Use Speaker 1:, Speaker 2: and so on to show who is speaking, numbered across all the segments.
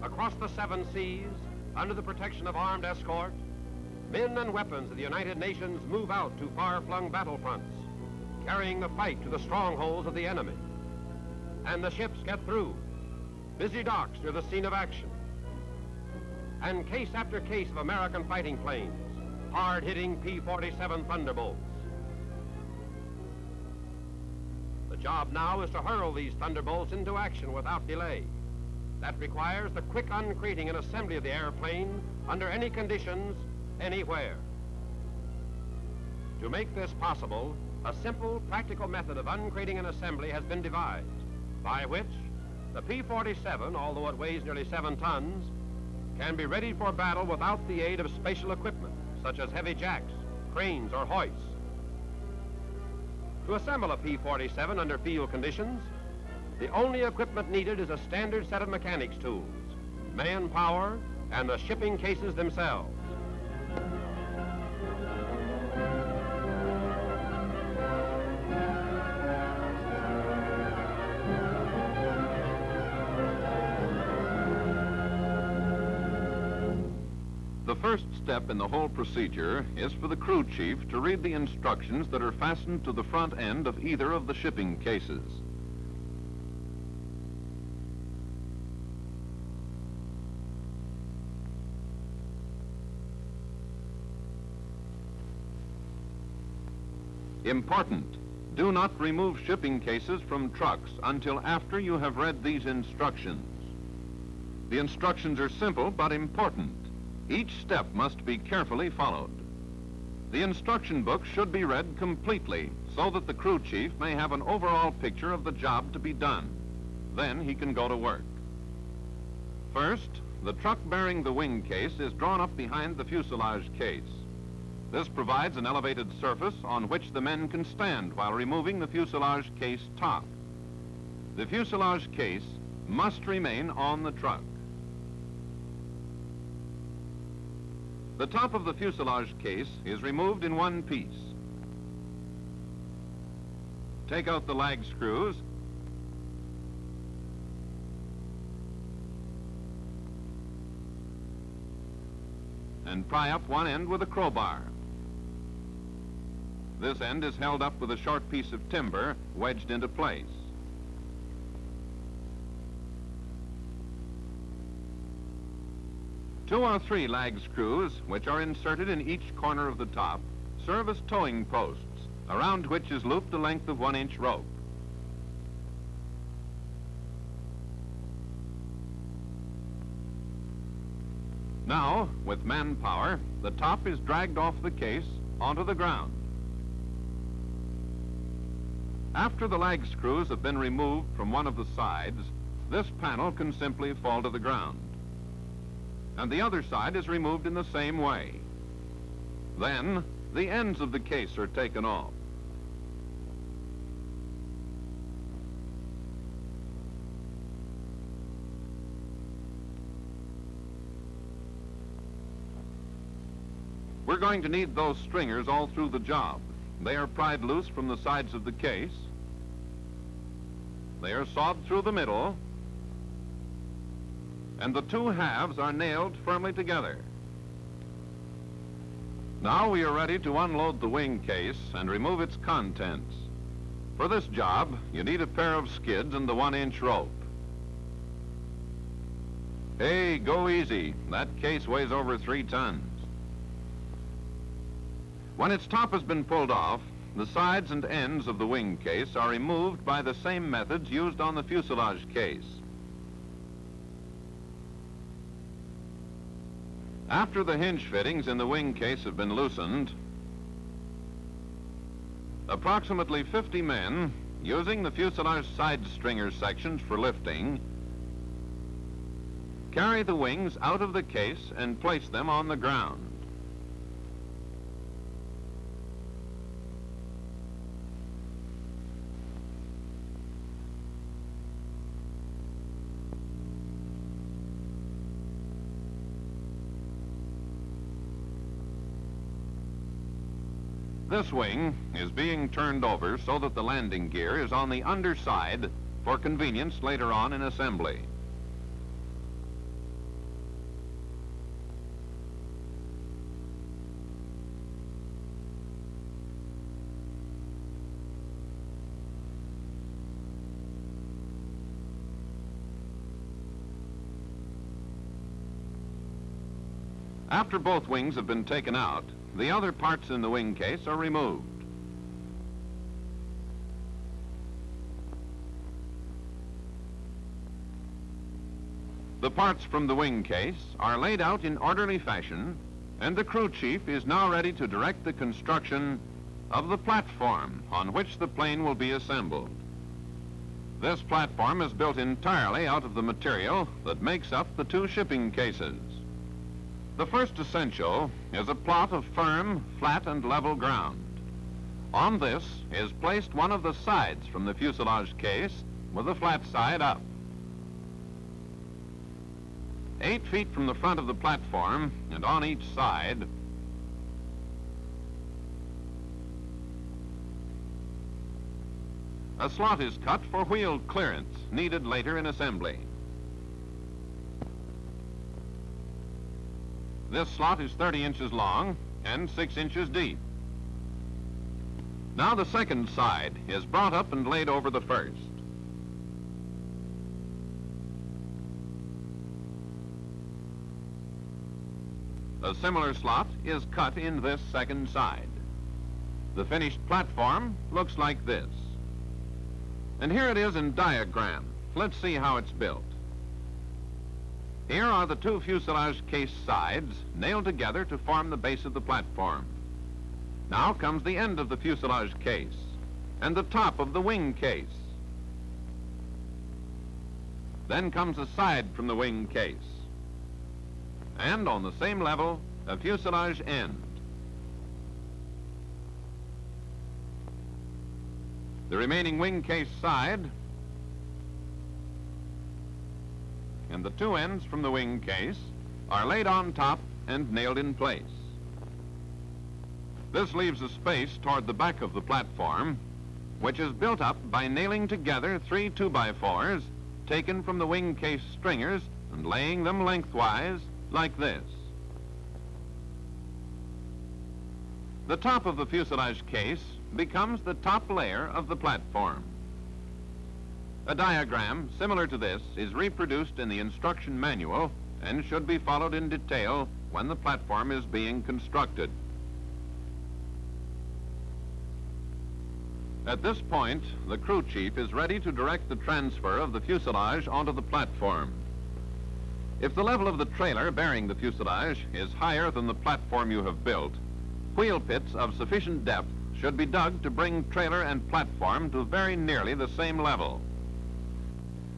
Speaker 1: Across the 7 seas, under the protection of armed escort, men and weapons of the United Nations move out to far-flung battle fronts, carrying the fight to the strongholds of the enemy. And the ships get through. Busy docks near the scene of action. And case after case of American fighting planes, hard-hitting P-47 Thunderbolts. The job now is to hurl these Thunderbolts into action without delay. That requires the quick uncrating and assembly of the airplane under any conditions, anywhere. To make this possible, a simple, practical method of uncrating and assembly has been devised, by which the P-47, although it weighs nearly 7 tons, can be ready for battle without the aid of special equipment, such as heavy jacks, cranes, or hoists. To assemble a P-47 under field conditions, the only equipment needed is a standard set of mechanics tools, manpower, and the shipping cases themselves.
Speaker 2: The first step in the whole procedure is for the crew chief to read the instructions that are fastened to the front end of either of the shipping cases. Important: do not remove shipping cases from trucks until after you have read these instructions. The instructions are simple but important. Each step must be carefully followed. The instruction book should be read completely so that the crew chief may have an overall picture of the job to be done. Then he can go to work. First, the truck bearing the wing case is drawn up behind the fuselage case. This provides an elevated surface on which the men can stand while removing the fuselage case top. The fuselage case must remain on the truck. The top of the fuselage case is removed in one piece. Take out the lag screws and pry up one end with a crowbar. This end is held up with a short piece of timber wedged into place. Two or three lag screws, which are inserted in each corner of the top, serve as towing posts, around which is looped a length of 1-inch rope. Now, with manpower, the top is dragged off the case onto the ground. After the lag screws have been removed from one of the sides, this panel can simply fall to the ground. And the other side is removed in the same way. Then, the ends of the case are taken off. We're going to need those stringers all through the job. They are pried loose from the sides of the case. They are sawed through the middle, and the two halves are nailed firmly together. Now we are ready to unload the wing case and remove its contents. For this job, you need a pair of skids and the 1-inch rope. Hey, go easy. That case weighs over 3 tons. When its top has been pulled off, the sides and ends of the wing case are removed by the same methods used on the fuselage case. After the hinge fittings in the wing case have been loosened, approximately 50 men, using the fuselage side stringer sections for lifting, carry the wings out of the case and place them on the ground. This wing is being turned over so that the landing gear is on the underside for convenience later on in assembly. After both wings have been taken out, the other parts in the wing case are removed. The parts from the wing case are laid out in orderly fashion, and the crew chief is now ready to direct the construction of the platform on which the plane will be assembled. This platform is built entirely out of the material that makes up the two shipping cases. The first essential is a plot of firm, flat, and level ground. On this is placed one of the sides from the fuselage case with the flat side up. 8 feet from the front of the platform and on each side, a slot is cut for wheel clearance needed later in assembly. This slot is 30 inches long and 6 inches deep. Now the second side is brought up and laid over the first. A similar slot is cut in this second side. The finished platform looks like this. And here it is in diagram. Let's see how it's built. Here are the two fuselage case sides nailed together to form the base of the platform. Now comes the end of the fuselage case and the top of the wing case. Then comes a side from the wing case. And on the same level, a fuselage end. The remaining wing case side and the two ends from the wing case are laid on top and nailed in place. This leaves a space toward the back of the platform, which is built up by nailing together 3 2x4s taken from the wing case stringers and laying them lengthwise like this. The top of the fuselage case becomes the top layer of the platform. A diagram similar to this is reproduced in the instruction manual and should be followed in detail when the platform is being constructed. At this point, the crew chief is ready to direct the transfer of the fuselage onto the platform. If the level of the trailer bearing the fuselage is higher than the platform you have built, wheel pits of sufficient depth should be dug to bring trailer and platform to very nearly the same level.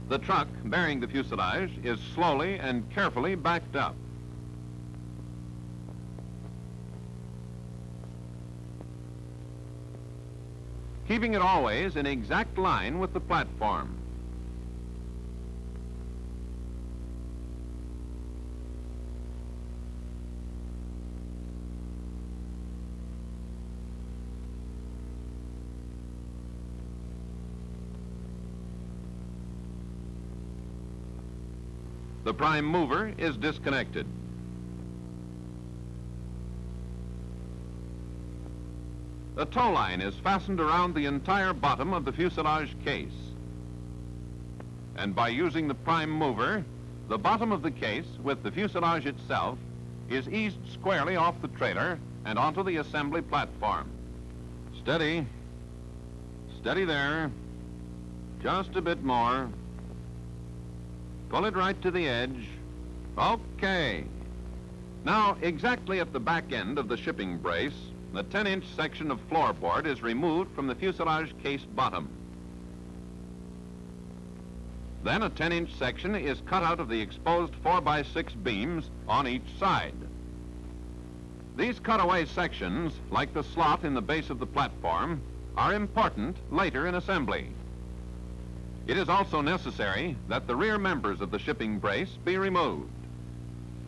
Speaker 2: The truck bearing the fuselage is slowly and carefully backed up. Keeping it always in exact line with the platform. The prime mover is disconnected. A tow line is fastened around the entire bottom of the fuselage case. And by using the prime mover, the bottom of the case with the fuselage itself is eased squarely off the trailer and onto the assembly platform. Steady. Steady there. Just a bit more. Pull it right to the edge. Okay. Now, exactly at the back end of the shipping brace, the 10-inch section of floorboard is removed from the fuselage case bottom. Then a 10-inch section is cut out of the exposed 4x6 beams on each side. These cutaway sections, like the slot in the base of the platform, are important later in assembly. It is also necessary that the rear members of the shipping brace be removed.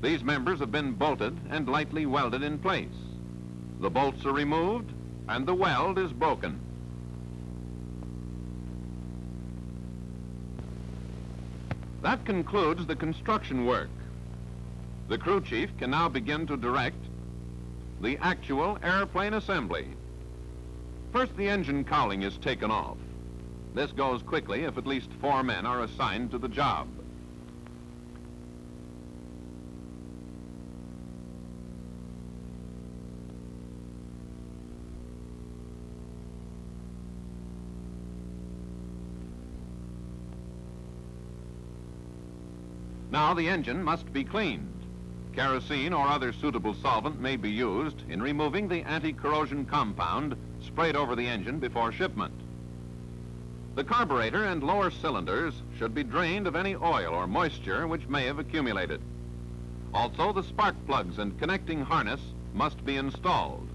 Speaker 2: These members have been bolted and lightly welded in place. The bolts are removed and the weld is broken. That concludes the construction work. The crew chief can now begin to direct the actual airplane assembly. First, the engine cowling is taken off. This goes quickly if at least 4 men are assigned to the job. Now the engine must be cleaned. Kerosene or other suitable solvent may be used in removing the anti-corrosion compound sprayed over the engine before shipment. The carburetor and lower cylinders should be drained of any oil or moisture which may have accumulated. Also, the spark plugs and connecting harness must be installed.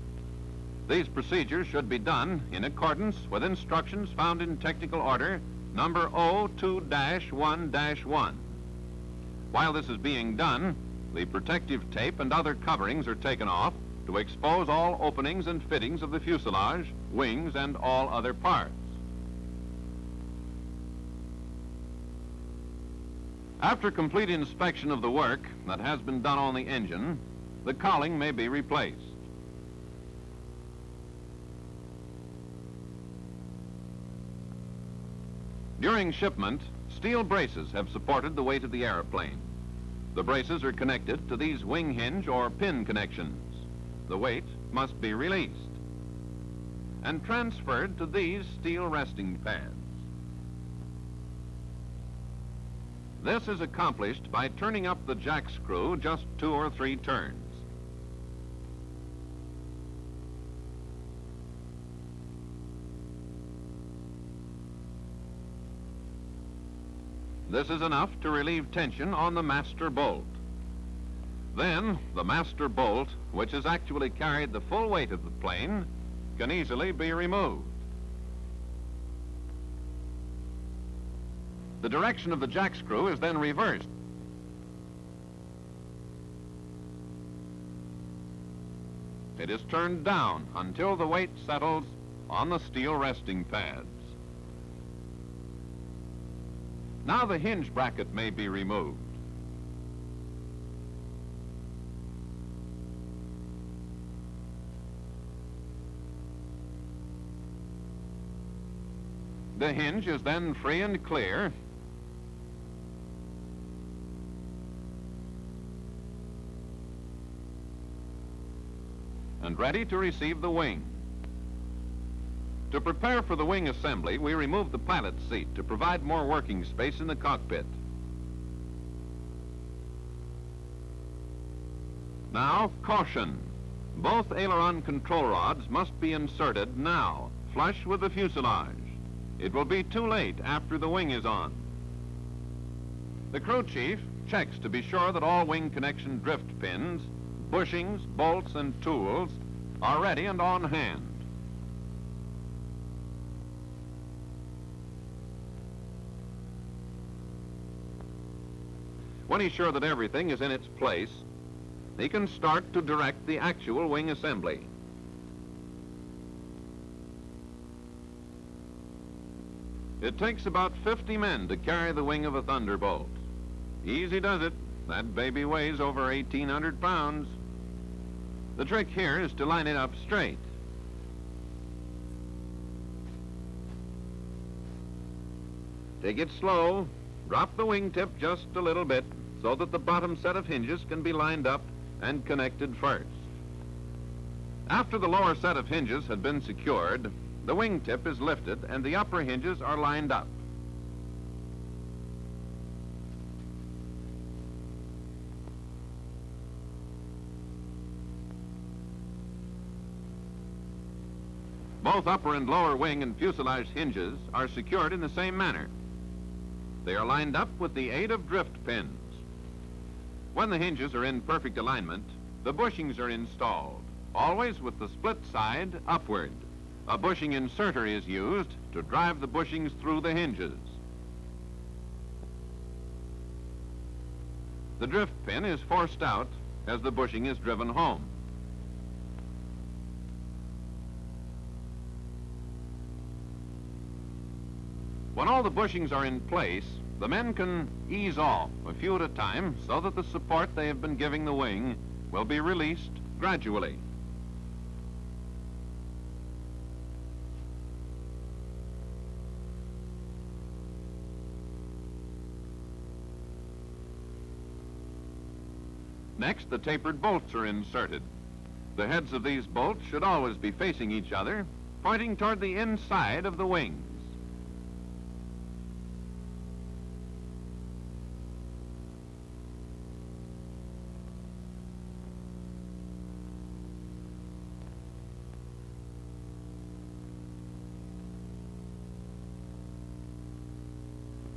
Speaker 2: These procedures should be done in accordance with instructions found in Technical Order number 02-1-1. While this is being done, the protective tape and other coverings are taken off to expose all openings and fittings of the fuselage, wings, and all other parts. After complete inspection of the work that has been done on the engine, the cowling may be replaced. During shipment, steel braces have supported the weight of the airplane. The braces are connected to these wing hinge or pin connections. The weight must be released and transferred to these steel resting pads. This is accomplished by turning up the jack screw just 2 or 3 turns. This is enough to relieve tension on the master bolt. Then, the master bolt, which has actually carried the full weight of the plane, can easily be removed. The direction of the jack screw is then reversed. It is turned down until the weight settles on the steel resting pads. Now the hinge bracket may be removed. The hinge is then free and clear, and ready to receive the wing. To prepare for the wing assembly, we remove the pilot seat to provide more working space in the cockpit. Now, caution. Both aileron control rods must be inserted now, flush with the fuselage. It will be too late after the wing is on. The crew chief checks to be sure that all wing connection drift pins, bushings, bolts, and tools are ready and on hand. When he's sure that everything is in its place, he can start to direct the actual wing assembly. It takes about 50 men to carry the wing of a Thunderbolt. Easy does it. That baby weighs over 1,800 pounds. The trick here is to line it up straight. Take it slow. Drop the wingtip just a little bit so that the bottom set of hinges can be lined up and connected first. After the lower set of hinges had been secured, the wingtip is lifted and the upper hinges are lined up. Both upper and lower wing and fuselage hinges are secured in the same manner. They are lined up with the aid of drift pins. When the hinges are in perfect alignment, the bushings are installed, always with the split side upward. A bushing inserter is used to drive the bushings through the hinges. The drift pin is forced out as the bushing is driven home. When all the bushings are in place, the men can ease off a few at a time so that the support they have been giving the wing will be released gradually. Next, the tapered bolts are inserted. The heads of these bolts should always be facing each other, pointing toward the inside of the wings.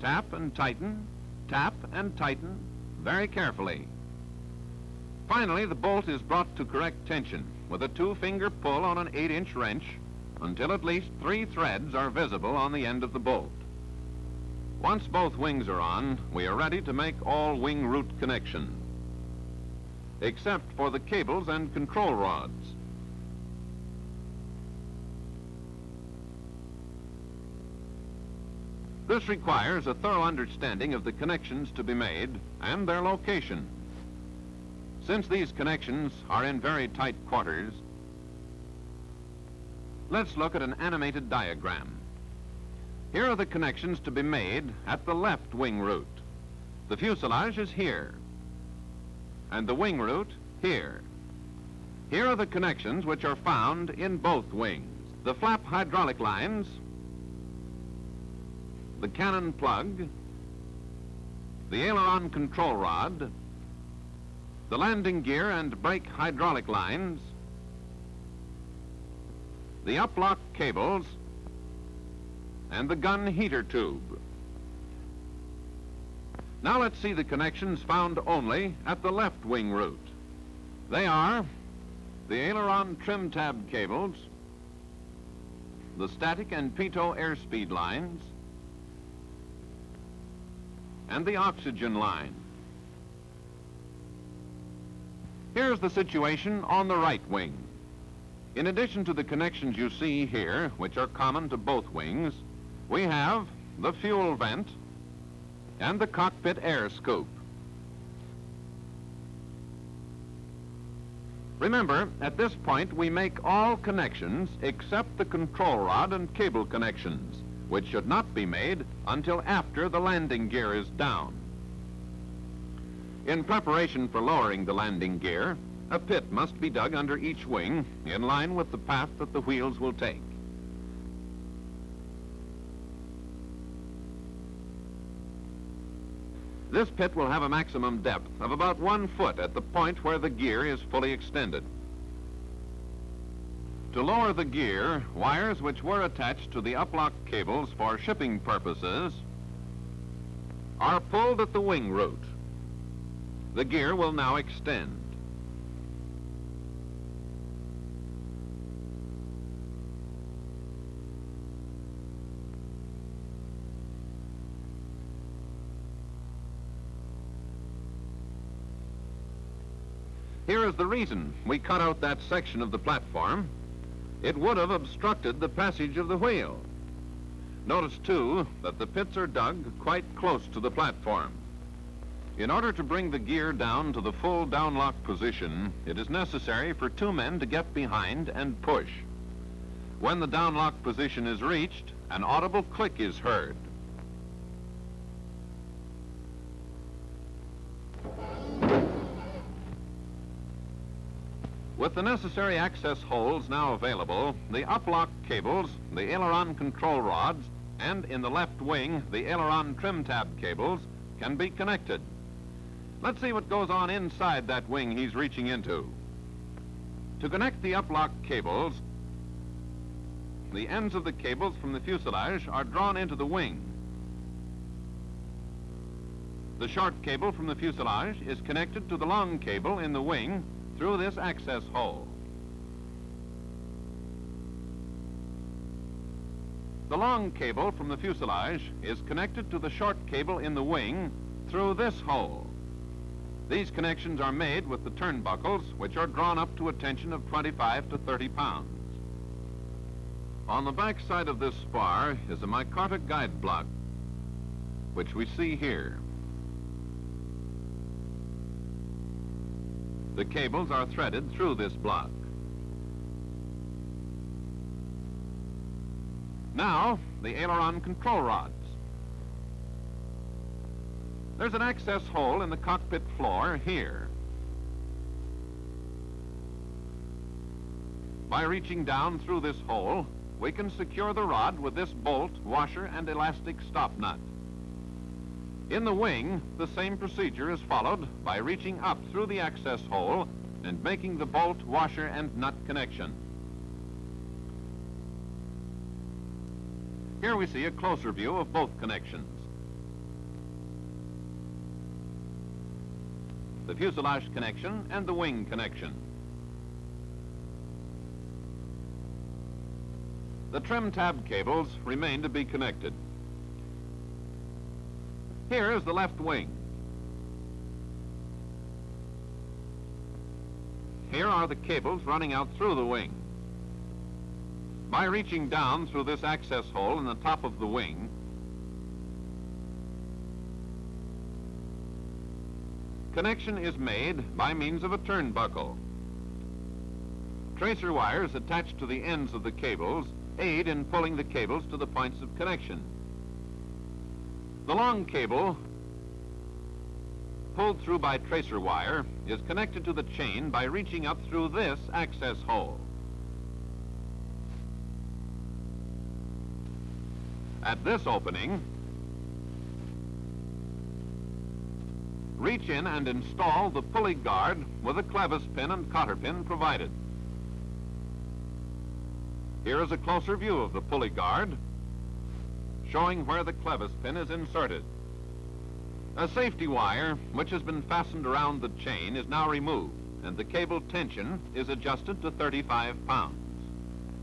Speaker 2: tap and tighten very carefully. Finally, the bolt is brought to correct tension with a 2-finger pull on an 8-inch wrench until at least 3 threads are visible on the end of the bolt. Once both wings are on, we are ready to make all wing root connections, except for the cables and control rods. This requires a thorough understanding of the connections to be made and their location. Since these connections are in very tight quarters, let's look at an animated diagram. Here are the connections to be made at the left wing root. The fuselage is here, and the wing root here. Here are the connections which are found in both wings. The flap hydraulic lines, the cannon plug, the aileron control rod, the landing gear and brake hydraulic lines, the uplock cables, and the gun heater tube. Now let's see the connections found only at the left wing root. They are the aileron trim tab cables, the static and pitot airspeed lines, and the oxygen line. Here's the situation on the right wing. In addition to the connections you see here, which are common to both wings, we have the fuel vent and the cockpit air scoop. Remember, at this point we make all connections except the control rod and cable connections, which should not be made until after the landing gear is down. In preparation for lowering the landing gear, a pit must be dug under each wing in line with the path that the wheels will take. This pit will have a maximum depth of about 1 foot at the point where the gear is fully extended. To lower the gear, wires which were attached to the uplock cables for shipping purposes are pulled at the wing root. The gear will now extend. Here is the reason we cut out that section of the platform. It would have obstructed the passage of the wheel. Notice, too, that the pits are dug quite close to the platform. In order to bring the gear down to the full downlock position, it is necessary for 2 men to get behind and push. When the downlock position is reached, an audible click is heard. With the necessary access holes now available, the uplock cables, the aileron control rods, and in the left wing, the aileron trim tab cables can be connected. Let's see what goes on inside that wing he's reaching into. To connect the uplock cables, the ends of the cables from the fuselage are drawn into the wing. The short cable from the fuselage is connected to the long cable in the wing through this access hole. The long cable from the fuselage is connected to the short cable in the wing through this hole. These connections are made with the turnbuckles, which are drawn up to a tension of 25 to 30 pounds. On the back side of this spar is a micarta guide block, which we see here. The cables are threaded through this block. Now, the aileron control rods. There's an access hole in the cockpit floor here. By reaching down through this hole, we can secure the rod with this bolt, washer, and elastic stop nut. In the wing, the same procedure is followed by reaching up through the access hole and making the bolt, washer, and nut connection. Here we see a closer view of both connections. the fuselage connection, and the wing connection. The trim tab cables remain to be connected. Here is the left wing. Here are the cables running out through the wing. By reaching down through this access hole in the top of the wing, connection is made by means of a turnbuckle. Tracer wires attached to the ends of the cables aid in pulling the cables to the points of connection. The long cable, pulled through by tracer wire, is connected to the chain by reaching up through this access hole. At this opening, reach in and install the pulley guard with a clevis pin and cotter pin provided. Here is a closer view of the pulley guard, showing where the clevis pin is inserted. A safety wire, which has been fastened around the chain, is now removed, and the cable tension is adjusted to 35 pounds.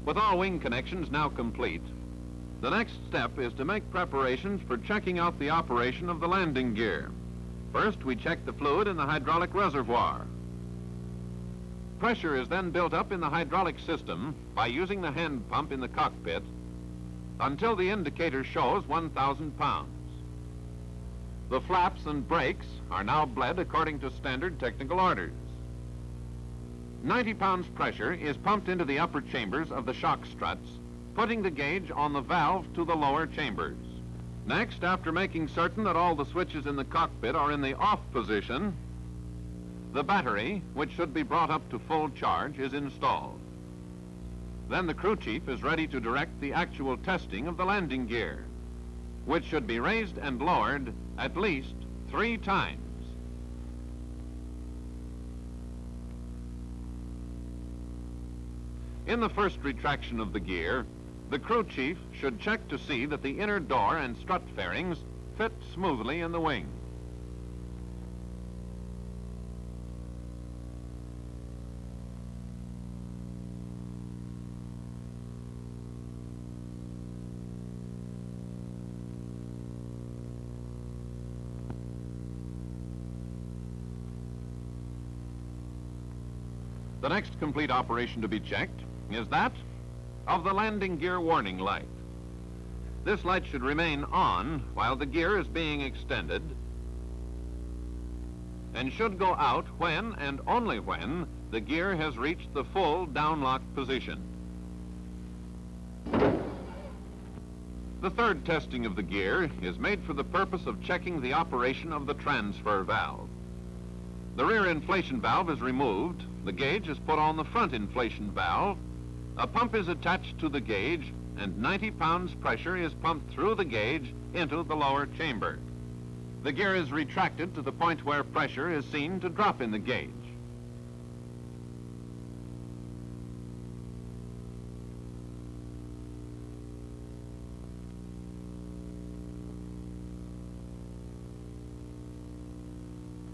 Speaker 2: With all wing connections now complete, the next step is to make preparations for checking out the operation of the landing gear. First, we check the fluid in the hydraulic reservoir. Pressure is then built up in the hydraulic system by using the hand pump in the cockpit until the indicator shows 1,000 pounds. The flaps and brakes are now bled according to standard technical orders. 90 pounds pressure is pumped into the upper chambers of the shock struts, putting the gauge on the valve to the lower chambers. Next, after making certain that all the switches in the cockpit are in the off position, the battery, which should be brought up to full charge, is installed. Then the crew chief is ready to direct the actual testing of the landing gear, which should be raised and lowered at least 3 times. In the first retraction of the gear, the crew chief should check to see that the inner door and strut fairings fit smoothly in the wing. The next complete operation to be checked is that of the landing gear warning light. This light should remain on while the gear is being extended and should go out when and only when the gear has reached the full downlock position. The third testing of the gear is made for the purpose of checking the operation of the transfer valve. The rear inflation valve is removed, the gauge is put on the front inflation valve, a pump is attached to the gauge, and 90 pounds pressure is pumped through the gauge into the lower chamber. The gear is retracted to the point where pressure is seen to drop in the gauge.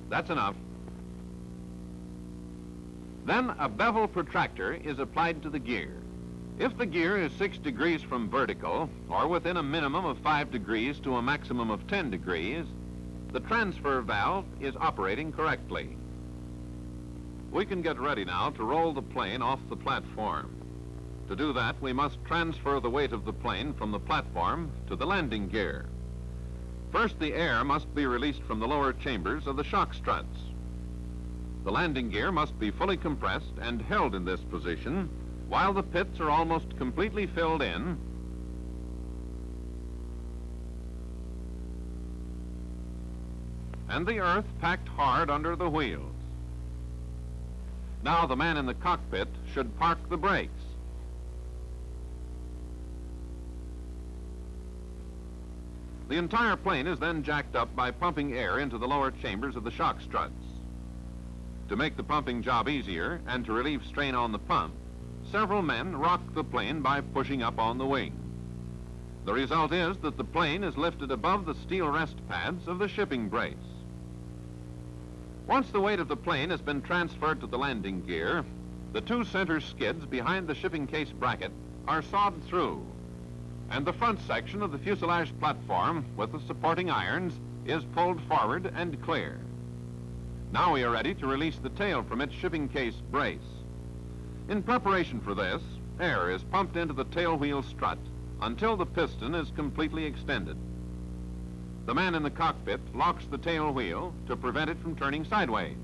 Speaker 2: That's enough. Then a bevel protractor is applied to the gear. If the gear is 6 degrees from vertical, or within a minimum of 5 degrees to a maximum of 10 degrees, the transfer valve is operating correctly. We can get ready now to roll the plane off the platform. To do that, we must transfer the weight of the plane from the platform to the landing gear. First, the air must be released from the lower chambers of the shock struts. The landing gear must be fully compressed and held in this position while the pits are almost completely filled in and the earth packed hard under the wheels. Now the man in the cockpit should park the brakes. The entire plane is then jacked up by pumping air into the lower chambers of the shock struts. To make the pumping job easier and to relieve strain on the pump, several men rock the plane by pushing up on the wing. The result is that the plane is lifted above the steel rest pads of the shipping brace. Once the weight of the plane has been transferred to the landing gear, the two center skids behind the shipping case bracket are sawed through, and the front section of the fuselage platform with the supporting irons is pulled forward and clear. Now we are ready to release the tail from its shipping case brace. In preparation for this, air is pumped into the tail wheel strut until the piston is completely extended. The man in the cockpit locks the tail wheel to prevent it from turning sideways.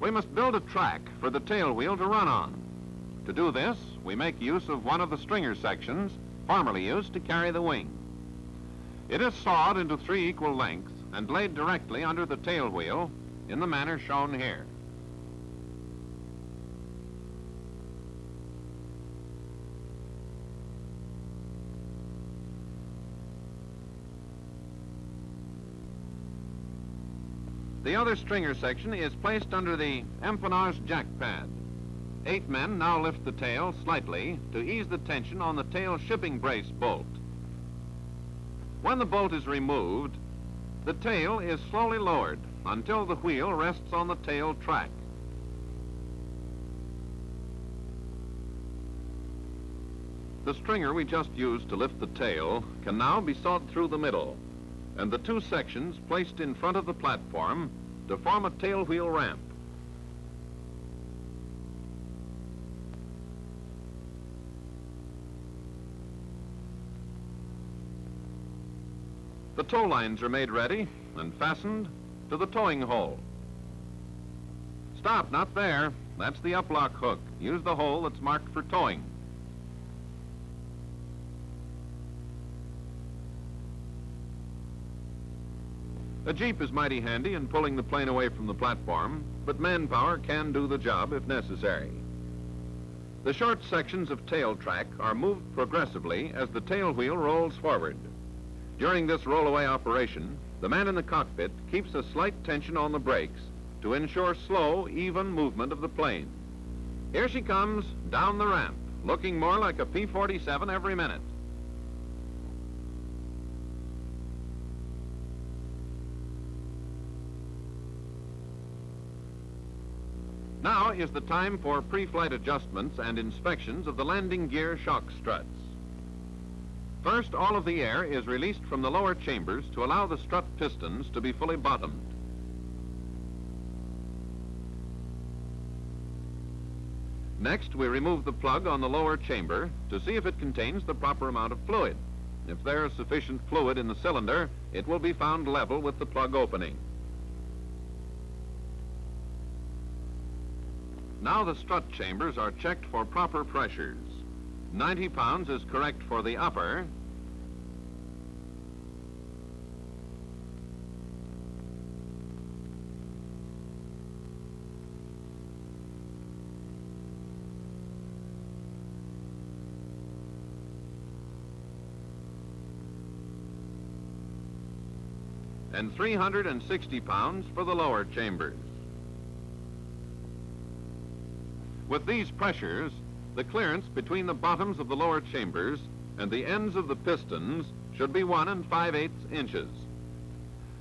Speaker 2: We must build a track for the tail wheel to run on. To do this, we make use of one of the stringer sections formerly used to carry the wing. It is sawed into 3 equal lengths and laid directly under the tail wheel in the manner shown here. The other stringer section is placed under the empennage jack pad. 8 men now lift the tail slightly to ease the tension on the tail shipping brace bolt. When the bolt is removed, the tail is slowly lowered until the wheel rests on the tail track. The stringer we just used to lift the tail can now be sawed through the middle, and the 2 sections placed in front of the platform to form a tail wheel ramp. The tow lines are made ready and fastened to the towing hole. Stop, not there. That's the uplock hook. Use the hole that's marked for towing. A jeep is mighty handy in pulling the plane away from the platform, but manpower can do the job if necessary. The short sections of tail track are moved progressively as the tail wheel rolls forward. During this roll-away operation, the man in the cockpit keeps a slight tension on the brakes to ensure slow, even movement of the plane. Here she comes down the ramp, looking more like a P-47 every minute. Now is the time for pre-flight adjustments and inspections of the landing gear shock struts. First, all of the air is released from the lower chambers to allow the strut pistons to be fully bottomed. Next, we remove the plug on the lower chamber to see if it contains the proper amount of fluid. If there is sufficient fluid in the cylinder, it will be found level with the plug opening. Now the strut chambers are checked for proper pressures. 90 pounds is correct for the upper, and 360 pounds for the lower chambers. With these pressures, the clearance between the bottoms of the lower chambers and the ends of the pistons should be 1 5/8 inches.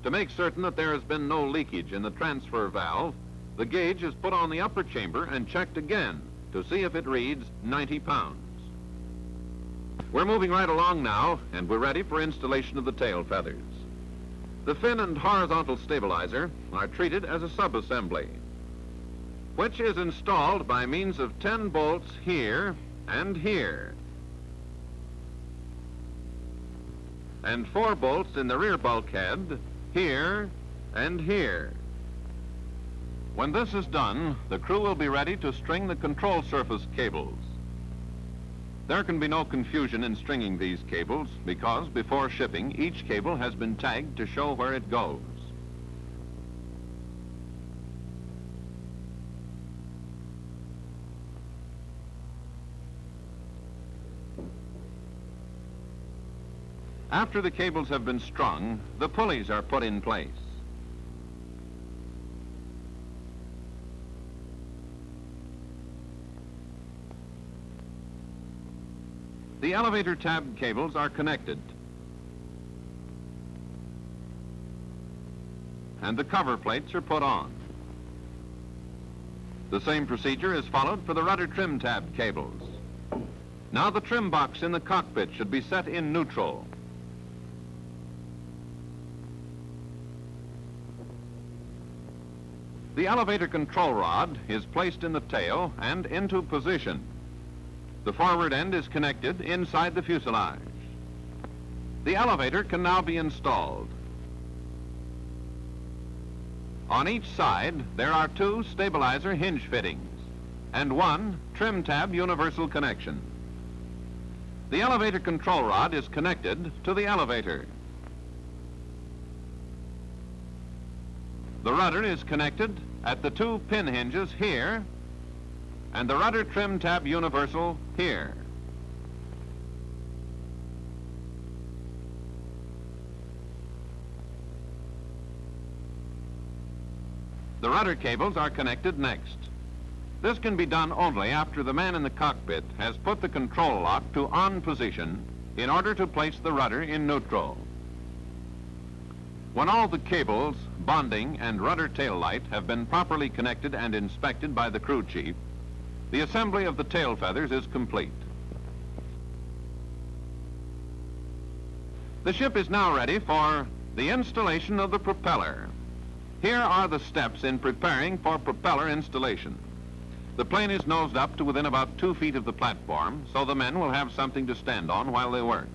Speaker 2: To make certain that there has been no leakage in the transfer valve, the gauge is put on the upper chamber and checked again to see if it reads 90 pounds. We're moving right along now, and we're ready for installation of the tail feathers. The fin and horizontal stabilizer are treated as a sub-assembly, which is installed by means of 10 bolts here and here, and 4 bolts in the rear bulkhead here and here. When this is done, the crew will be ready to string the control surface cables. There can be no confusion in stringing these cables because before shipping, each cable has been tagged to show where it goes. After the cables have been strung, the pulleys are put in place. The elevator tab cables are connected, and the cover plates are put on. The same procedure is followed for the rudder trim tab cables. Now the trim box in the cockpit should be set in neutral. The elevator control rod is placed in the tail and into position. The forward end is connected inside the fuselage. The elevator can now be installed. On each side, there are 2 stabilizer hinge fittings and 1 trim tab universal connection. The elevator control rod is connected to the elevator. The rudder is connected at the 2 pin hinges here and the rudder trim tab universal here. The rudder cables are connected next. This can be done only after the man in the cockpit has put the control lock to on position in order to place the rudder in neutral. When all the cables, bonding, and rudder tail light have been properly connected and inspected by the crew chief, the assembly of the tail feathers is complete. The ship is now ready for the installation of the propeller. Here are the steps in preparing for propeller installation. The plane is nosed up to within about 2 feet of the platform, so the men will have something to stand on while they work.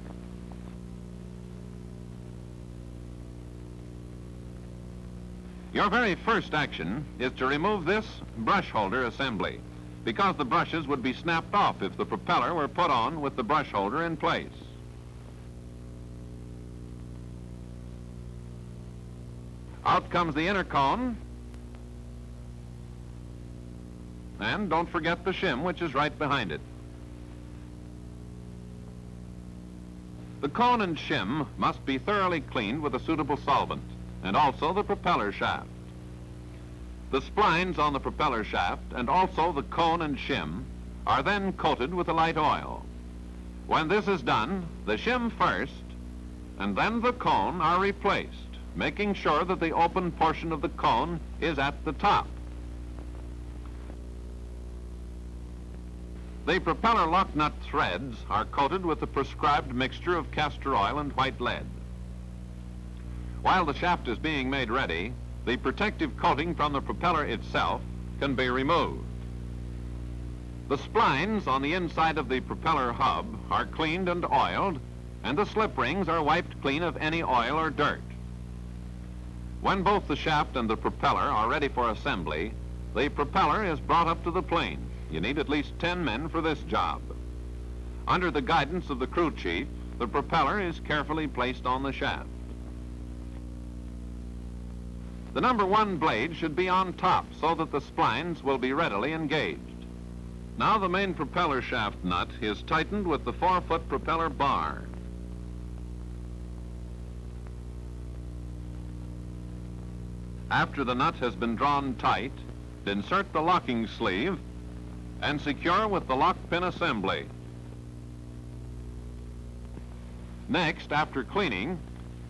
Speaker 2: Your very first action is to remove this brush holder assembly, because the brushes would be snapped off if the propeller were put on with the brush holder in place. Out comes the inner cone. And don't forget the shim, which is right behind it. The cone and shim must be thoroughly cleaned with a suitable solvent, and also the propeller shaft. The splines on the propeller shaft and also the cone and shim are then coated with a light oil. When this is done, the shim first and then the cone are replaced, making sure that the open portion of the cone is at the top. The propeller lock nut threads are coated with the prescribed mixture of castor oil and white lead. While the shaft is being made ready, the protective coating from the propeller itself can be removed. The splines on the inside of the propeller hub are cleaned and oiled, and the slip rings are wiped clean of any oil or dirt. When both the shaft and the propeller are ready for assembly, the propeller is brought up to the plane. You need at least 10 men for this job. Under the guidance of the crew chief, the propeller is carefully placed on the shaft. The number 1 blade should be on top so that the splines will be readily engaged. Now the main propeller shaft nut is tightened with the 4-foot propeller bar. After the nut has been drawn tight, insert the locking sleeve and secure with the lock pin assembly. Next, after cleaning,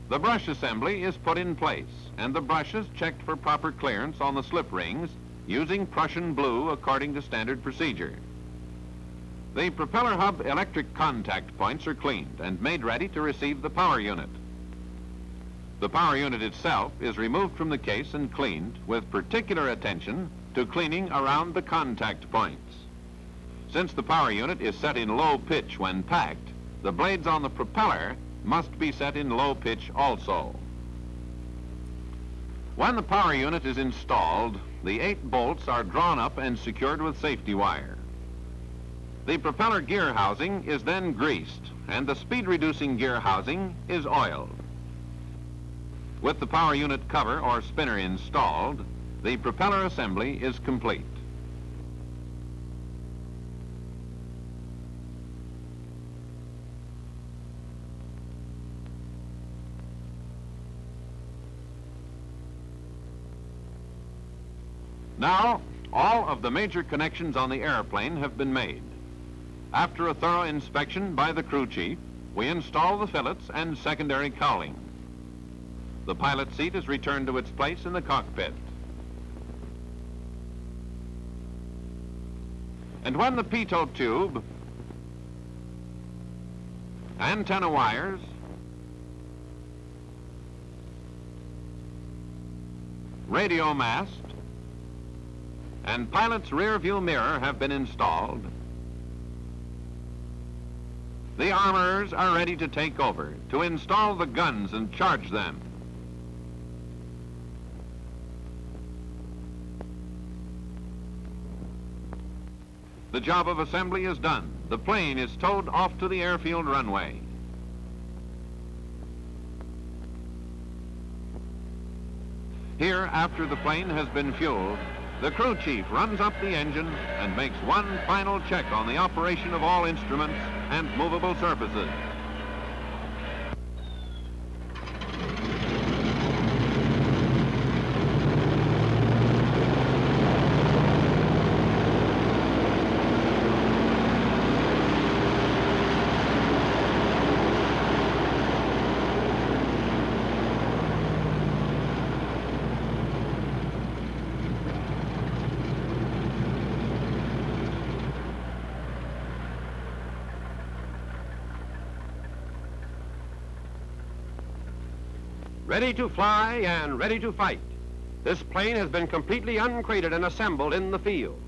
Speaker 2: the brush assembly is put in place and the brushes checked for proper clearance on the slip rings using Prussian blue according to standard procedure. The propeller hub electric contact points are cleaned and made ready to receive the power unit. The power unit itself is removed from the case and cleaned with particular attention to cleaning around the contact points. Since the power unit is set in low pitch when packed, the blades on the propeller must be set in low pitch also. When the power unit is installed, the 8 bolts are drawn up and secured with safety wire. The propeller gear housing is then greased and the speed-reducing gear housing is oiled. With the power unit cover or spinner installed, the propeller assembly is complete. Now, all of the major connections on the airplane have been made. After a thorough inspection by the crew chief, we install the fillets and secondary cowling. The pilot seat is returned to its place in the cockpit. And when the pitot tube, antenna wires, radio mast, and pilot's rear view mirror have been installed, the armorers are ready to take over, to install the guns and charge them. The job of assembly is done. The plane is towed off to the airfield runway. Here, after the plane has been fueled, the crew chief runs up the engine and makes one final check on the operation of all instruments and movable surfaces.
Speaker 1: Ready to fly and ready to fight. This plane has been completely uncrated and assembled in the field.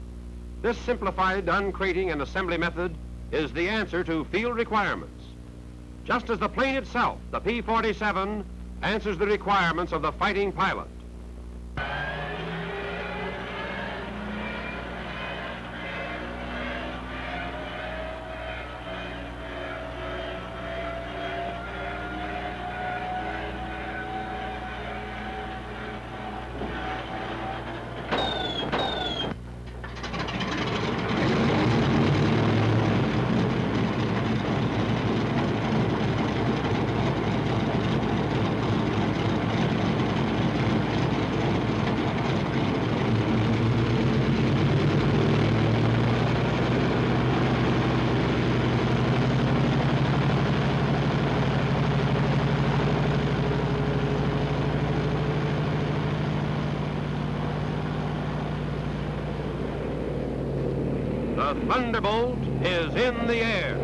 Speaker 1: This simplified uncrating and assembly method is the answer to field requirements. Just as the plane itself, the P-47, answers the requirements of the fighting pilot. The Thunderbolt is in the air.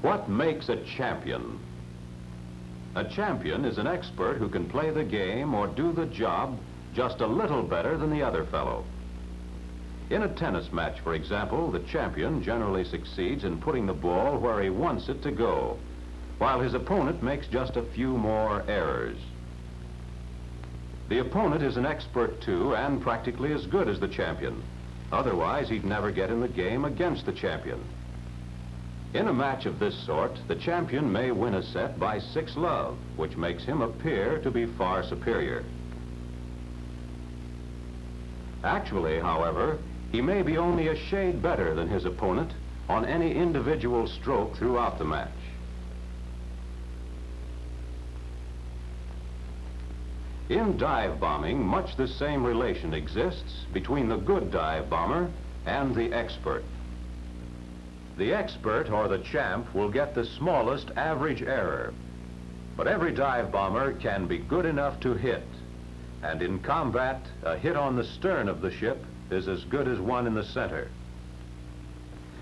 Speaker 3: What makes a champion? A champion is an expert who can play the game or do the job just a little better than the other fellow. In a tennis match, for example, the champion generally succeeds in putting the ball where he wants it to go, while his opponent makes just a few more errors. The opponent is an expert too, and practically as good as the champion. Otherwise, he'd never get in the game against the champion. In a match of this sort, the champion may win a set by 6-love, which makes him appear to be far superior. Actually, however, he may be only a shade better than his opponent on any individual stroke throughout the match. In dive bombing, much the same relation exists between the good dive bomber and the expert. The expert, or the champ, will get the smallest average error. But every dive bomber can be good enough to hit. And in combat, a hit on the stern of the ship is as good as one in the center.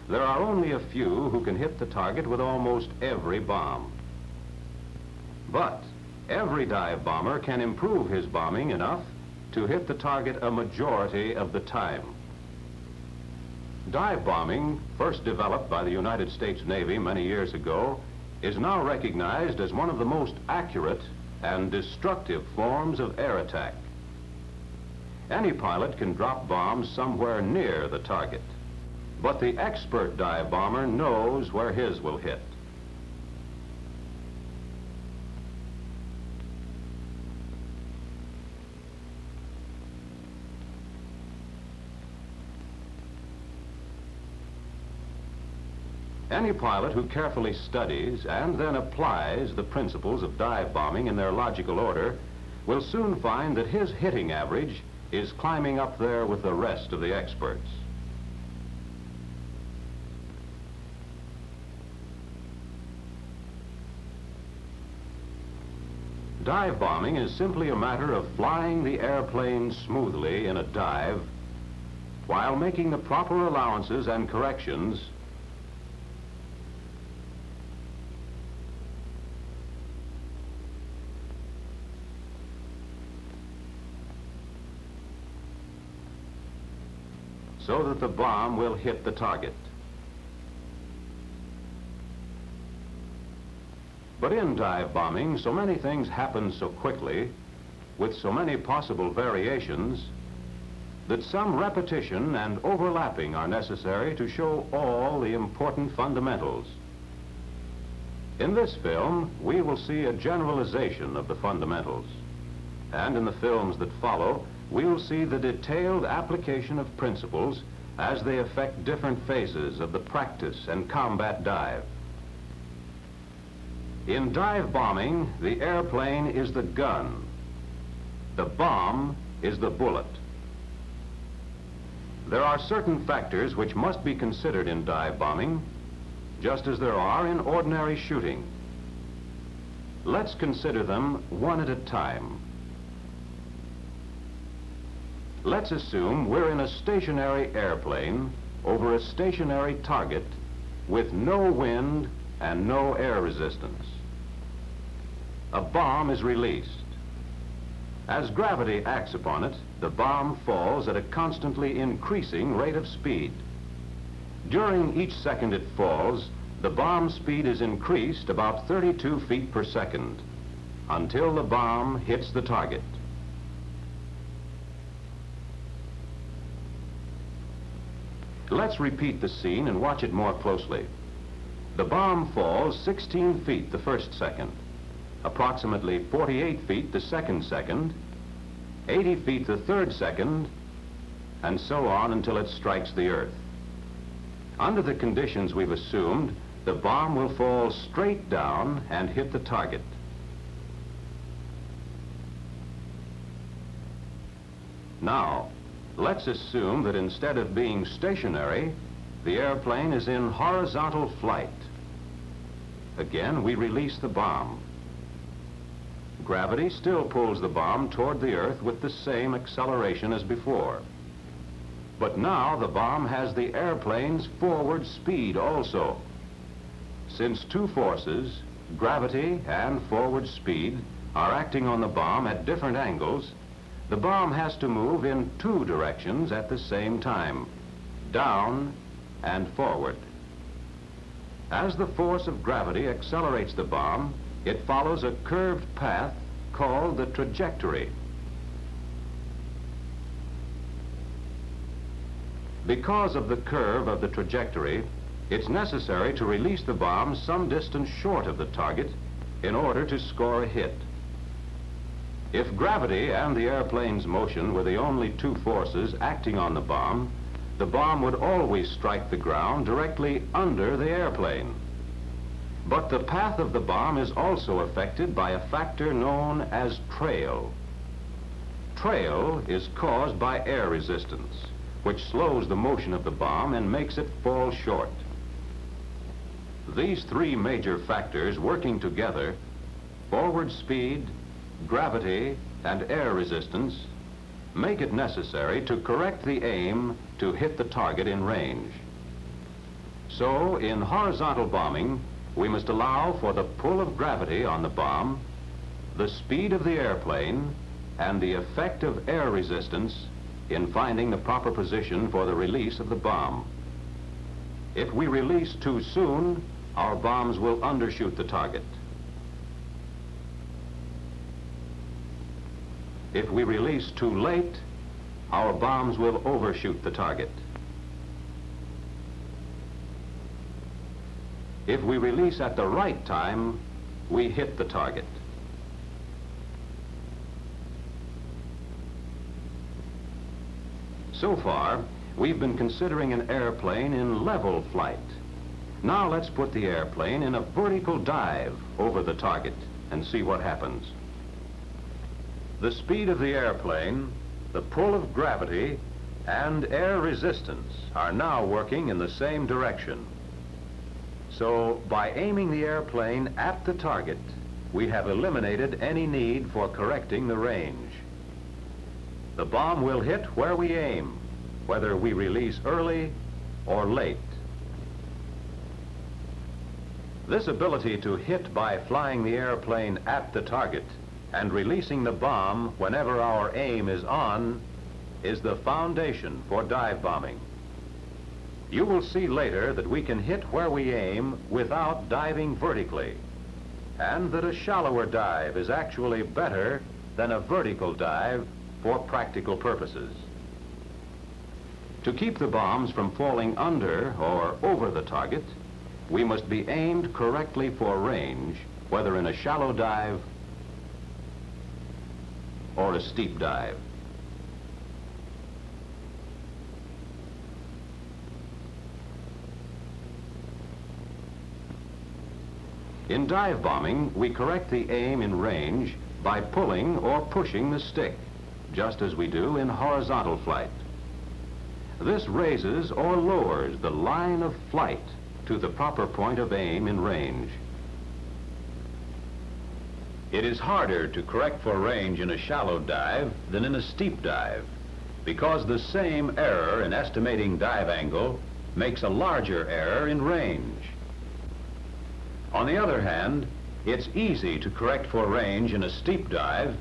Speaker 3: There are only a few who can hit the target with almost every bomb. But every dive bomber can improve his bombing enough to hit the target a majority of the time. Dive bombing, first developed by the United States Navy many years ago, is now recognized as one of the most accurate and destructive forms of air attack. Any pilot can drop bombs somewhere near the target, but the expert dive bomber knows where his will hit. Any pilot who carefully studies and then applies the principles of dive bombing in their logical order will soon find that his hitting average is climbing up there with the rest of the experts. Dive bombing is simply a matter of flying the airplane smoothly in a dive while making the proper allowances and corrections so that the bomb will hit the target. But in dive bombing, so many things happen so quickly, with so many possible variations, that some repetition and overlapping are necessary to show all the important fundamentals. In this film, we will see a generalization of the fundamentals, and in the films that follow, we will see the detailed application of principles as they affect different phases of the practice and combat dive. In dive bombing, the airplane is the gun. The bomb is the bullet. There are certain factors which must be considered in dive bombing, just as there are in ordinary shooting. Let's consider them one at a time. Let's assume we're in a stationary airplane over a stationary target with no wind and no air resistance. A bomb is released. As gravity acts upon it, the bomb falls at a constantly increasing rate of speed. During each second it falls, the bomb speed is increased about 32 feet per second until the bomb hits the target. Let's repeat the scene and watch it more closely. The bomb falls 16 feet the first second, approximately 48 feet the second second, 80 feet the third second, and so on until it strikes the earth. Under the conditions we've assumed, the bomb will fall straight down and hit the target. Now, let's assume that instead of being stationary, the airplane is in horizontal flight. Again, we release the bomb. Gravity still pulls the bomb toward the earth with the same acceleration as before. But now the bomb has the airplane's forward speed also. Since two forces, gravity and forward speed, are acting on the bomb at different angles, the bomb has to move in two directions at the same time, down and forward. As the force of gravity accelerates the bomb, it follows a curved path called the trajectory. Because of the curve of the trajectory, it's necessary to release the bomb some distance short of the target in order to score a hit. If gravity and the airplane's motion were the only two forces acting on the bomb would always strike the ground directly under the airplane. But the path of the bomb is also affected by a factor known as trail. Trail is caused by air resistance, which slows the motion of the bomb and makes it fall short. These three major factors working together, forward speed, gravity, and air resistance, make it necessary to correct the aim to hit the target in range. So, in horizontal bombing, we must allow for the pull of gravity on the bomb, the speed of the airplane, and the effect of air resistance in finding the proper position for the release of the bomb. If we release too soon, our bombs will undershoot the target. If we release too late, our bombs will overshoot the target. If we release at the right time, we hit the target. So far, we've been considering an airplane in level flight. Now let's put the airplane in a vertical dive over the target and see what happens. The speed of the airplane, the pull of gravity, and air resistance are now working in the same direction. So, by aiming the airplane at the target, we have eliminated any need for correcting the range. The bomb will hit where we aim, whether we release early or late. This ability to hit by flying the airplane at the target and releasing the bomb whenever our aim is on is the foundation for dive bombing. You will see later that we can hit where we aim without diving vertically, and that a shallower dive is actually better than a vertical dive for practical purposes. To keep the bombs from falling under or over the target, we must be aimed correctly for range, whether in a shallow dive or a steep dive. In dive bombing, we correct the aim in range by pulling or pushing the stick, just as we do in horizontal flight. This raises or lowers the line of flight to the proper point of aim in range. It is harder to correct for range in a shallow dive than in a steep dive, because the same error in estimating dive angle makes a larger error in range. On the other hand, it's easy to correct for range in a steep dive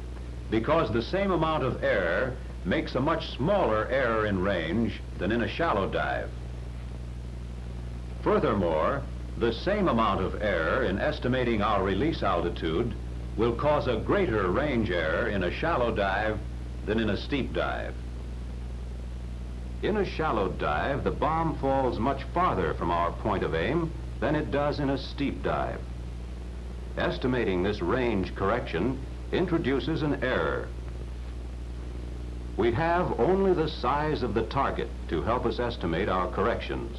Speaker 3: because the same amount of error makes a much smaller error in range than in a shallow dive. Furthermore, the same amount of error in estimating our release altitude will cause a greater range error in a shallow dive than in a steep dive. In a shallow dive, the bomb falls much farther from our point of aim than it does in a steep dive. Estimating this range correction introduces an error. We have only the size of the target to help us estimate our corrections.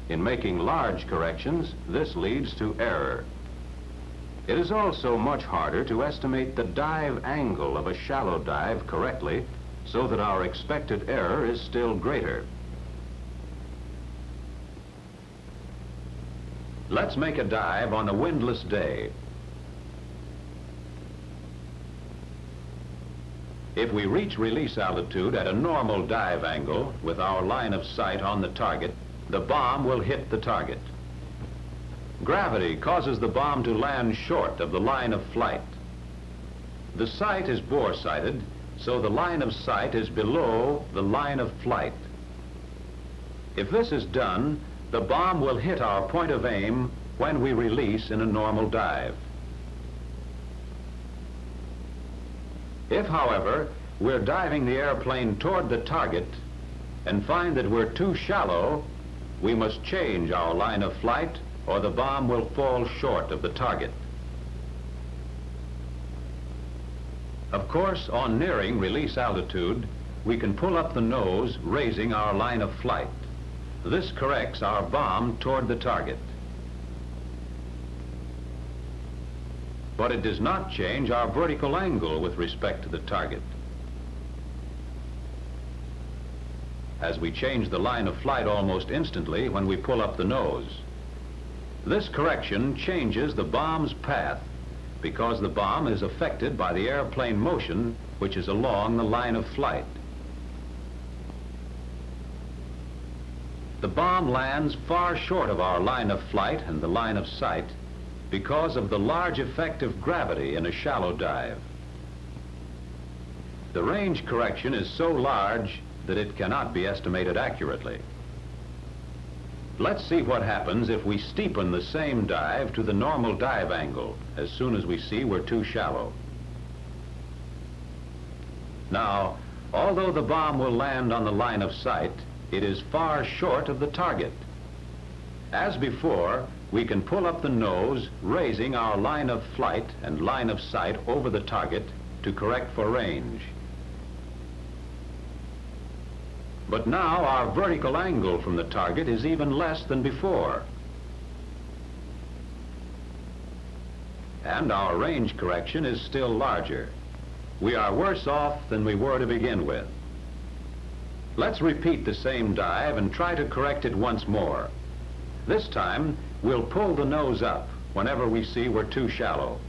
Speaker 3: In making large corrections, this leads to error. It is also much harder to estimate the dive angle of a shallow dive correctly so that our expected error is still greater. Let's make a dive on a windless day. If we reach release altitude at a normal dive angle with our line of sight on the target, the bomb will hit the target. Gravity causes the bomb to land short of the line of flight. The sight is bore-sighted, so the line of sight is below the line of flight. If this is done, the bomb will hit our point of aim when we release in a normal dive. If, however, we're diving the airplane toward the target and find that we're too shallow, we must change our line of flight or the bomb will fall short of the target. Of course, on nearing release altitude, we can pull up the nose, raising our line of flight. This corrects our bomb toward the target. But it does not change our vertical angle with respect to the target. as we change the line of flight almost instantly when we pull up the nose. This correction changes the bomb's path because the bomb is affected by the airplane motion which is along the line of flight. The bomb lands far short of our line of flight and the line of sight because of the large effect of gravity in a shallow dive. The range correction is so large that it cannot be estimated accurately. Let's see what happens if we steepen the same dive to the normal dive angle as soon as we see we're too shallow. Now, although the bomb will land on the line of sight, it is far short of the target. As before, we can pull up the nose, raising our line of flight and line of sight over the target to correct for range. But now our vertical angle from the target is even less than before. And our range correction is still larger. We are worse off than we were to begin with. Let's repeat the same dive and try to correct it once more. This time, we'll pull the nose up whenever we see we're too shallow.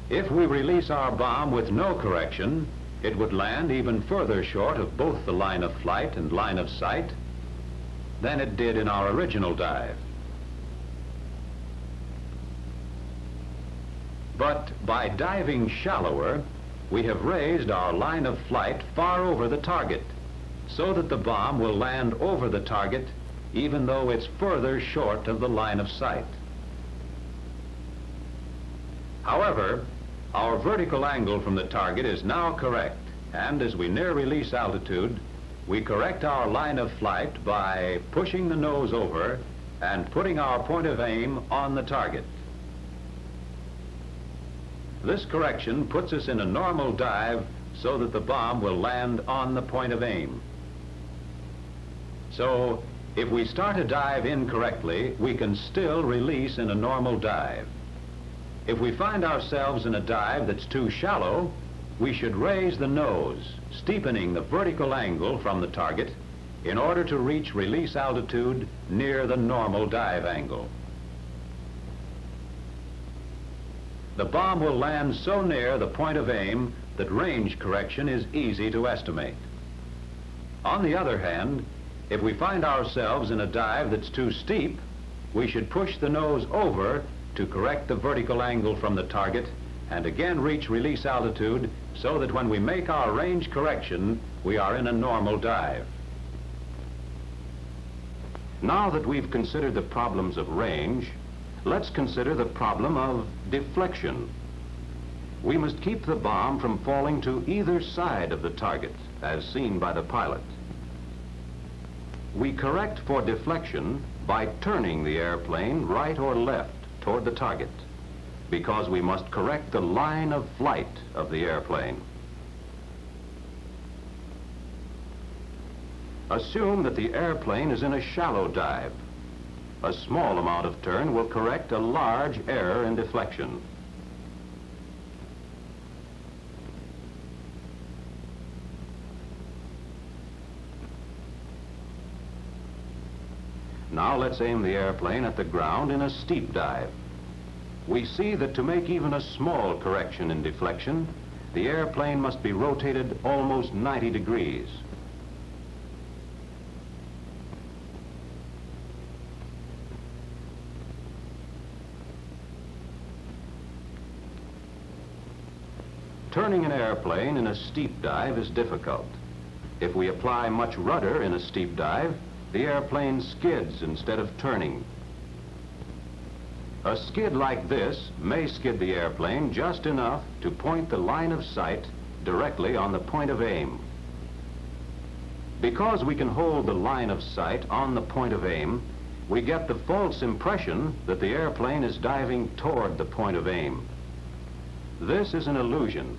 Speaker 3: If we release our bomb with no correction, it would land even further short of both the line of flight and line of sight than it did in our original dive. But by diving shallower, we have raised our line of flight far over the target, so that the bomb will land over the target even though it's further short of the line of sight. However, our vertical angle from the target is now correct, and as we near release altitude, we correct our line of flight by pushing the nose over and putting our point of aim on the target. This correction puts us in a normal dive so that the bomb will land on the point of aim. So, if we start a dive incorrectly, we can still release in a normal dive. If we find ourselves in a dive that's too shallow, we should raise the nose, steepening the vertical angle from the target in order to reach release altitude near the normal dive angle. The bomb will land so near the point of aim that range correction is easy to estimate. On the other hand, if we find ourselves in a dive that's too steep, we should push the nose over to correct the vertical angle from the target and again reach release altitude so that when we make our range correction, we are in a normal dive. Now that we've considered the problems of range, let's consider the problem of deflection. We must keep the bomb from falling to either side of the target, as seen by the pilot. We correct for deflection by turning the airplane right or left toward the target, because we must correct the line of flight of the airplane. Assume that the airplane is in a shallow dive. A small amount of turn will correct a large error in deflection. Now let's aim the airplane at the ground in a steep dive. We see that to make even a small correction in deflection, the airplane must be rotated almost 90 degrees. Turning an airplane in a steep dive is difficult. If we apply much rudder in a steep dive, the airplane skids instead of turning. A skid like this may skid the airplane just enough to point the line of sight directly on the point of aim. Because we can hold the line of sight on the point of aim, we get the false impression that the airplane is diving toward the point of aim. This is an illusion,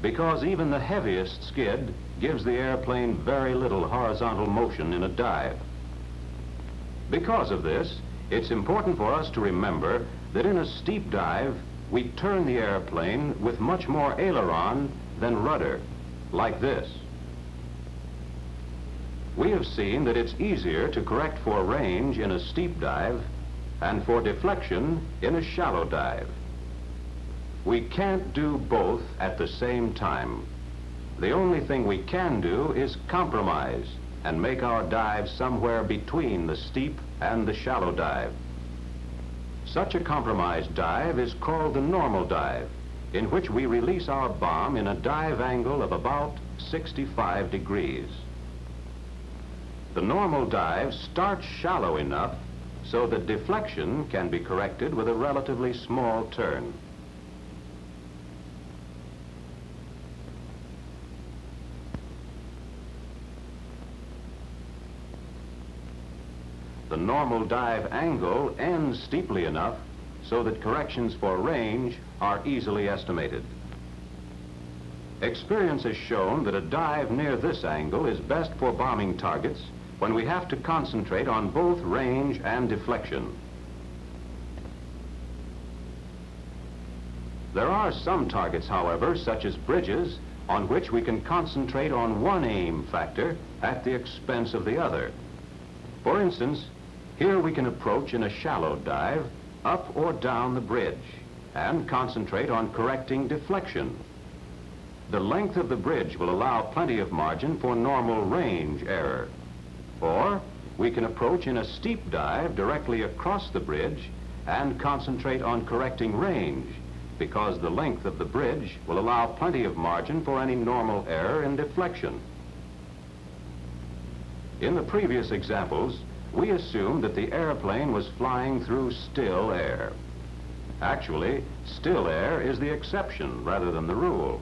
Speaker 3: because even the heaviest skid gives the airplane very little horizontal motion in a dive. Because of this, it's important for us to remember that in a steep dive, we turn the airplane with much more aileron than rudder, like this. we have seen that it's easier to correct for range in a steep dive and for deflection in a shallow dive. We can't do both at the same time. The only thing we can do is compromise and make our dive somewhere between the steep and the shallow dive. Such a compromised dive is called the normal dive, in which we release our bomb in a dive angle of about 65 degrees. The normal dive starts shallow enough so that deflection can be corrected with a relatively small turn. The normal dive angle ends steeply enough so that corrections for range are easily estimated. Experience has shown that a dive near this angle is best for bombing targets when we have to concentrate on both range and deflection. There are some targets, however, such as bridges, on which we can concentrate on one aim factor at the expense of the other. For instance, here we can approach in a shallow dive up or down the bridge and concentrate on correcting deflection. The length of the bridge will allow plenty of margin for normal range error. Or we can approach in a steep dive directly across the bridge and concentrate on correcting range, because the length of the bridge will allow plenty of margin for any normal error in deflection. In the previous examples, we assumed that the airplane was flying through still air. Actually, still air is the exception rather than the rule.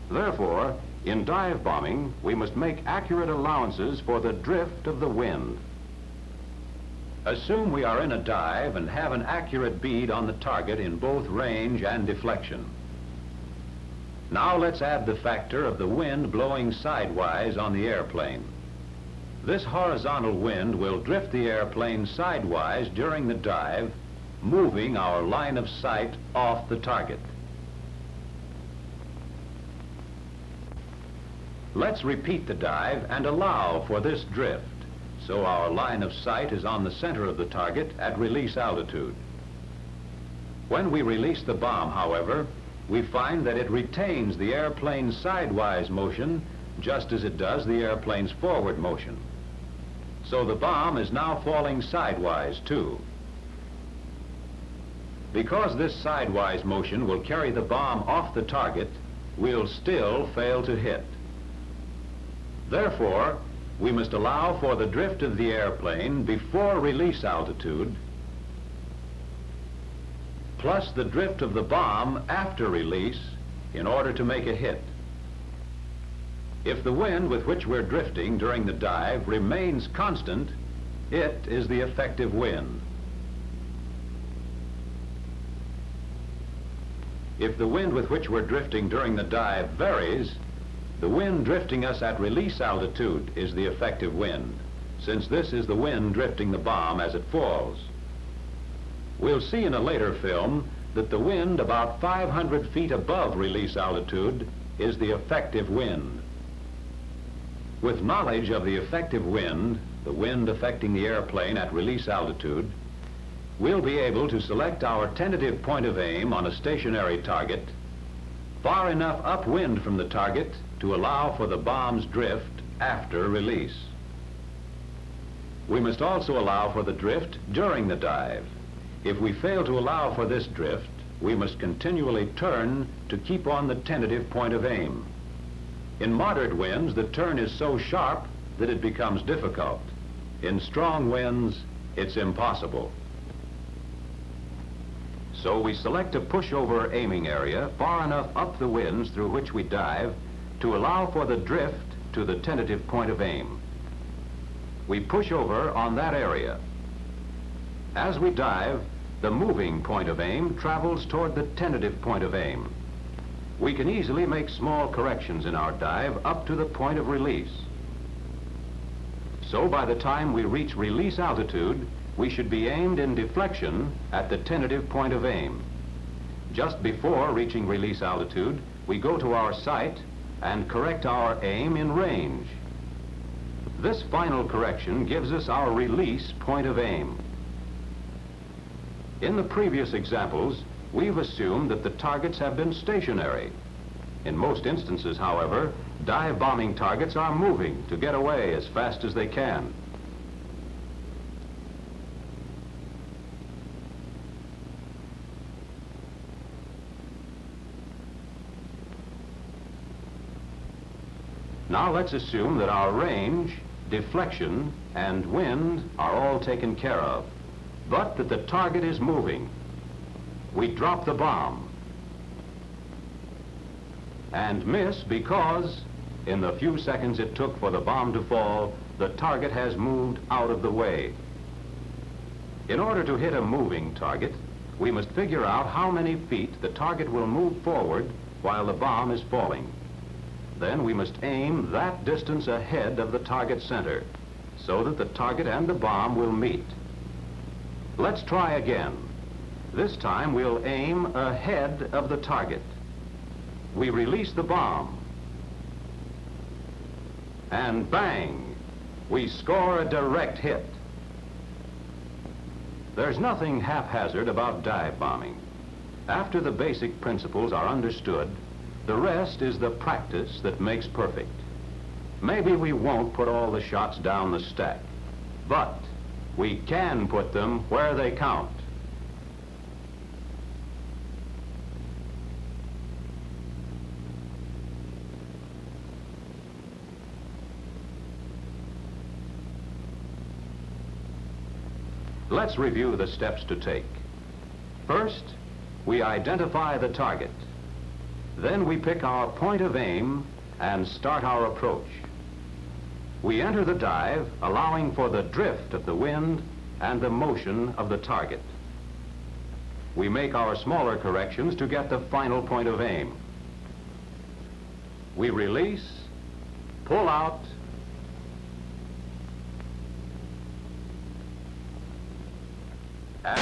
Speaker 3: Therefore, in dive bombing, we must make accurate allowances for the drift of the wind. Assume we are in a dive and have an accurate bead on the target in both range and deflection. Now let's add the factor of the wind blowing sidewise on the airplane. This horizontal wind will drift the airplane sidewise during the dive, moving our line of sight off the target. Let's repeat the dive and allow for this drift, so our line of sight is on the center of the target at release altitude. When we release the bomb, however, we find that it retains the airplane's sidewise motion just as it does the airplane's forward motion. So the bomb is now falling sidewise too. Because this sidewise motion will carry the bomb off the target, we'll still fail to hit. Therefore, we must allow for the drift of the airplane before release altitude, plus the drift of the bomb after release in order to make a hit. If the wind with which we're drifting during the dive remains constant, it is the effective wind. If the wind with which we're drifting during the dive varies, the wind drifting us at release altitude is the effective wind, since this is the wind drifting the bomb as it falls. We'll see in a later film that the wind about 500 feet above release altitude is the effective wind. With knowledge of the effective wind, the wind affecting the airplane at release altitude, we'll be able to select our tentative point of aim on a stationary target far enough upwind from the target to allow for the bomb's drift after release. We must also allow for the drift during the dive. If we fail to allow for this drift, we must continually turn to keep on the tentative point of aim. In moderate winds, the turn is so sharp that it becomes difficult. In strong winds, it's impossible. So we select a pushover aiming area far enough up the winds through which we dive to allow for the drift to the tentative point of aim. We push over on that area. As we dive, the moving point of aim travels toward the tentative point of aim. We can easily make small corrections in our dive up to the point of release. So by the time we reach release altitude, we should be aimed in deflection at the tentative point of aim. Just before reaching release altitude, we go to our sight and correct our aim in range. This final correction gives us our release point of aim. In the previous examples, we've assumed that the targets have been stationary. In most instances, however, dive bombing targets are moving to get away as fast as they can. Now let's assume that our range, deflection, and wind are all taken care of, but that the target is moving. We drop the bomb and miss because, in the few seconds it took for the bomb to fall, the target has moved out of the way. In order to hit a moving target, we must figure out how many feet the target will move forward while the bomb is falling. Then we must aim that distance ahead of the target center so that the target and the bomb will meet. Let's try again. This time we'll aim ahead of the target. We release the bomb. And bang! We score a direct hit. There's nothing haphazard about dive bombing. After the basic principles are understood, the rest is the practice that makes perfect. Maybe we won't put all the shots down the stack, but we can put them where they count. Let's review the steps to take. First, we identify the target. Then we pick our point of aim and start our approach. We enter the dive, allowing for the drift of the wind and the motion of the target. We make our smaller corrections to get the final point of aim. We release, pull out, and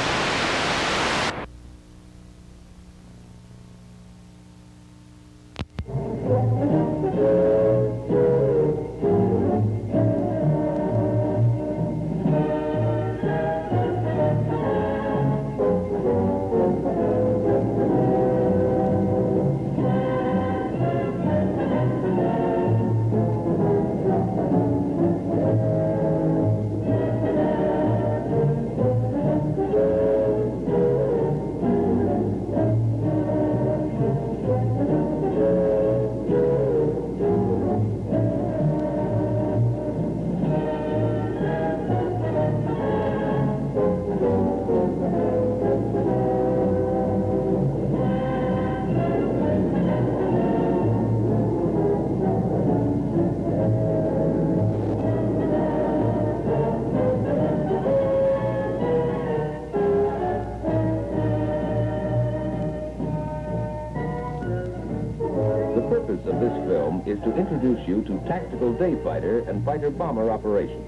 Speaker 4: of this film is to introduce you to tactical day fighter and fighter bomber operations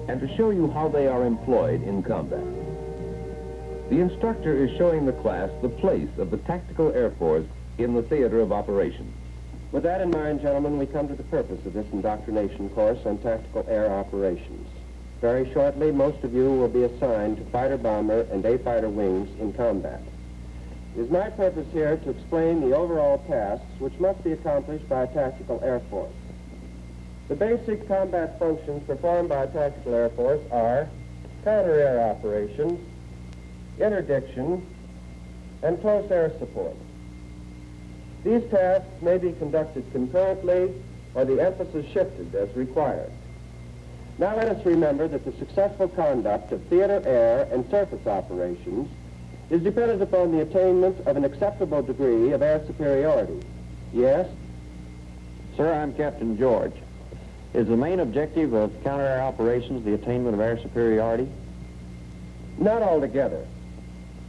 Speaker 4: and to show you how they are employed in combat. The instructor is showing the class the place of the Tactical Air Force in the theater of operations.
Speaker 5: With that in mind, gentlemen, we come to the purpose of this indoctrination course on tactical air operations. Very shortly, most of you will be assigned to fighter bomber and A-fighter wings in combat. It is my purpose here to explain the overall tasks which must be accomplished by a tactical air force. The basic combat functions performed by a tactical air force are counter-air operations, interdiction, and close air support. These tasks may be conducted concurrently or the emphasis shifted as required. Now let us remember that the successful conduct of theater air and surface operations is dependent upon the attainment of an acceptable degree of air superiority. Yes?
Speaker 6: Sir, I'm Captain George. Is the main objective of counter-air operations the attainment of air superiority?
Speaker 5: Not altogether.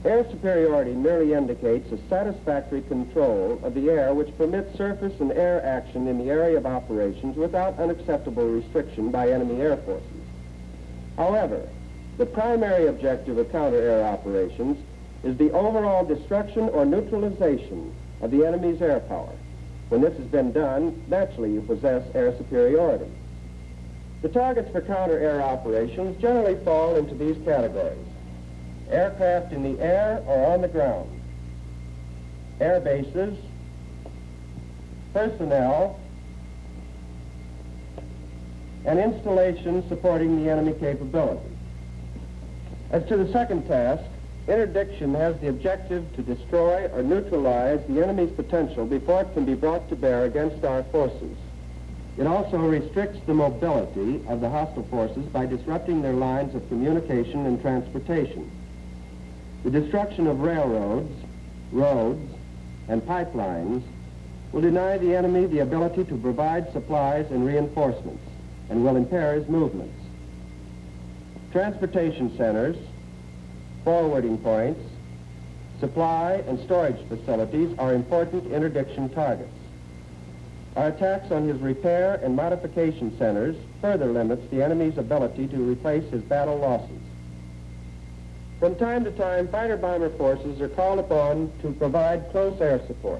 Speaker 5: Air superiority merely indicates a satisfactory control of the air which permits surface and air action in the area of operations without unacceptable restriction by enemy air forces. However, the primary objective of counter-air operations is the overall destruction or neutralization of the enemy's air power. When this has been done, naturally you possess air superiority. The targets for counter-air operations generally fall into these categories: aircraft in the air or on the ground, air bases, personnel, and installations supporting the enemy capability. As to the second task, interdiction has the objective to destroy or neutralize the enemy's potential before it can be brought to bear against our forces. It also restricts the mobility of the hostile forces by disrupting their lines of communication and transportation. The destruction of railroads, roads, and pipelines will deny the enemy the ability to provide supplies and reinforcements and will impair his movements. Transportation centers, forwarding points, supply and storage facilities are important interdiction targets. Our attacks on his repair and modification centers further limits the enemy's ability to replace his battle losses. From time to time, fighter-bomber forces are called upon to provide close air support.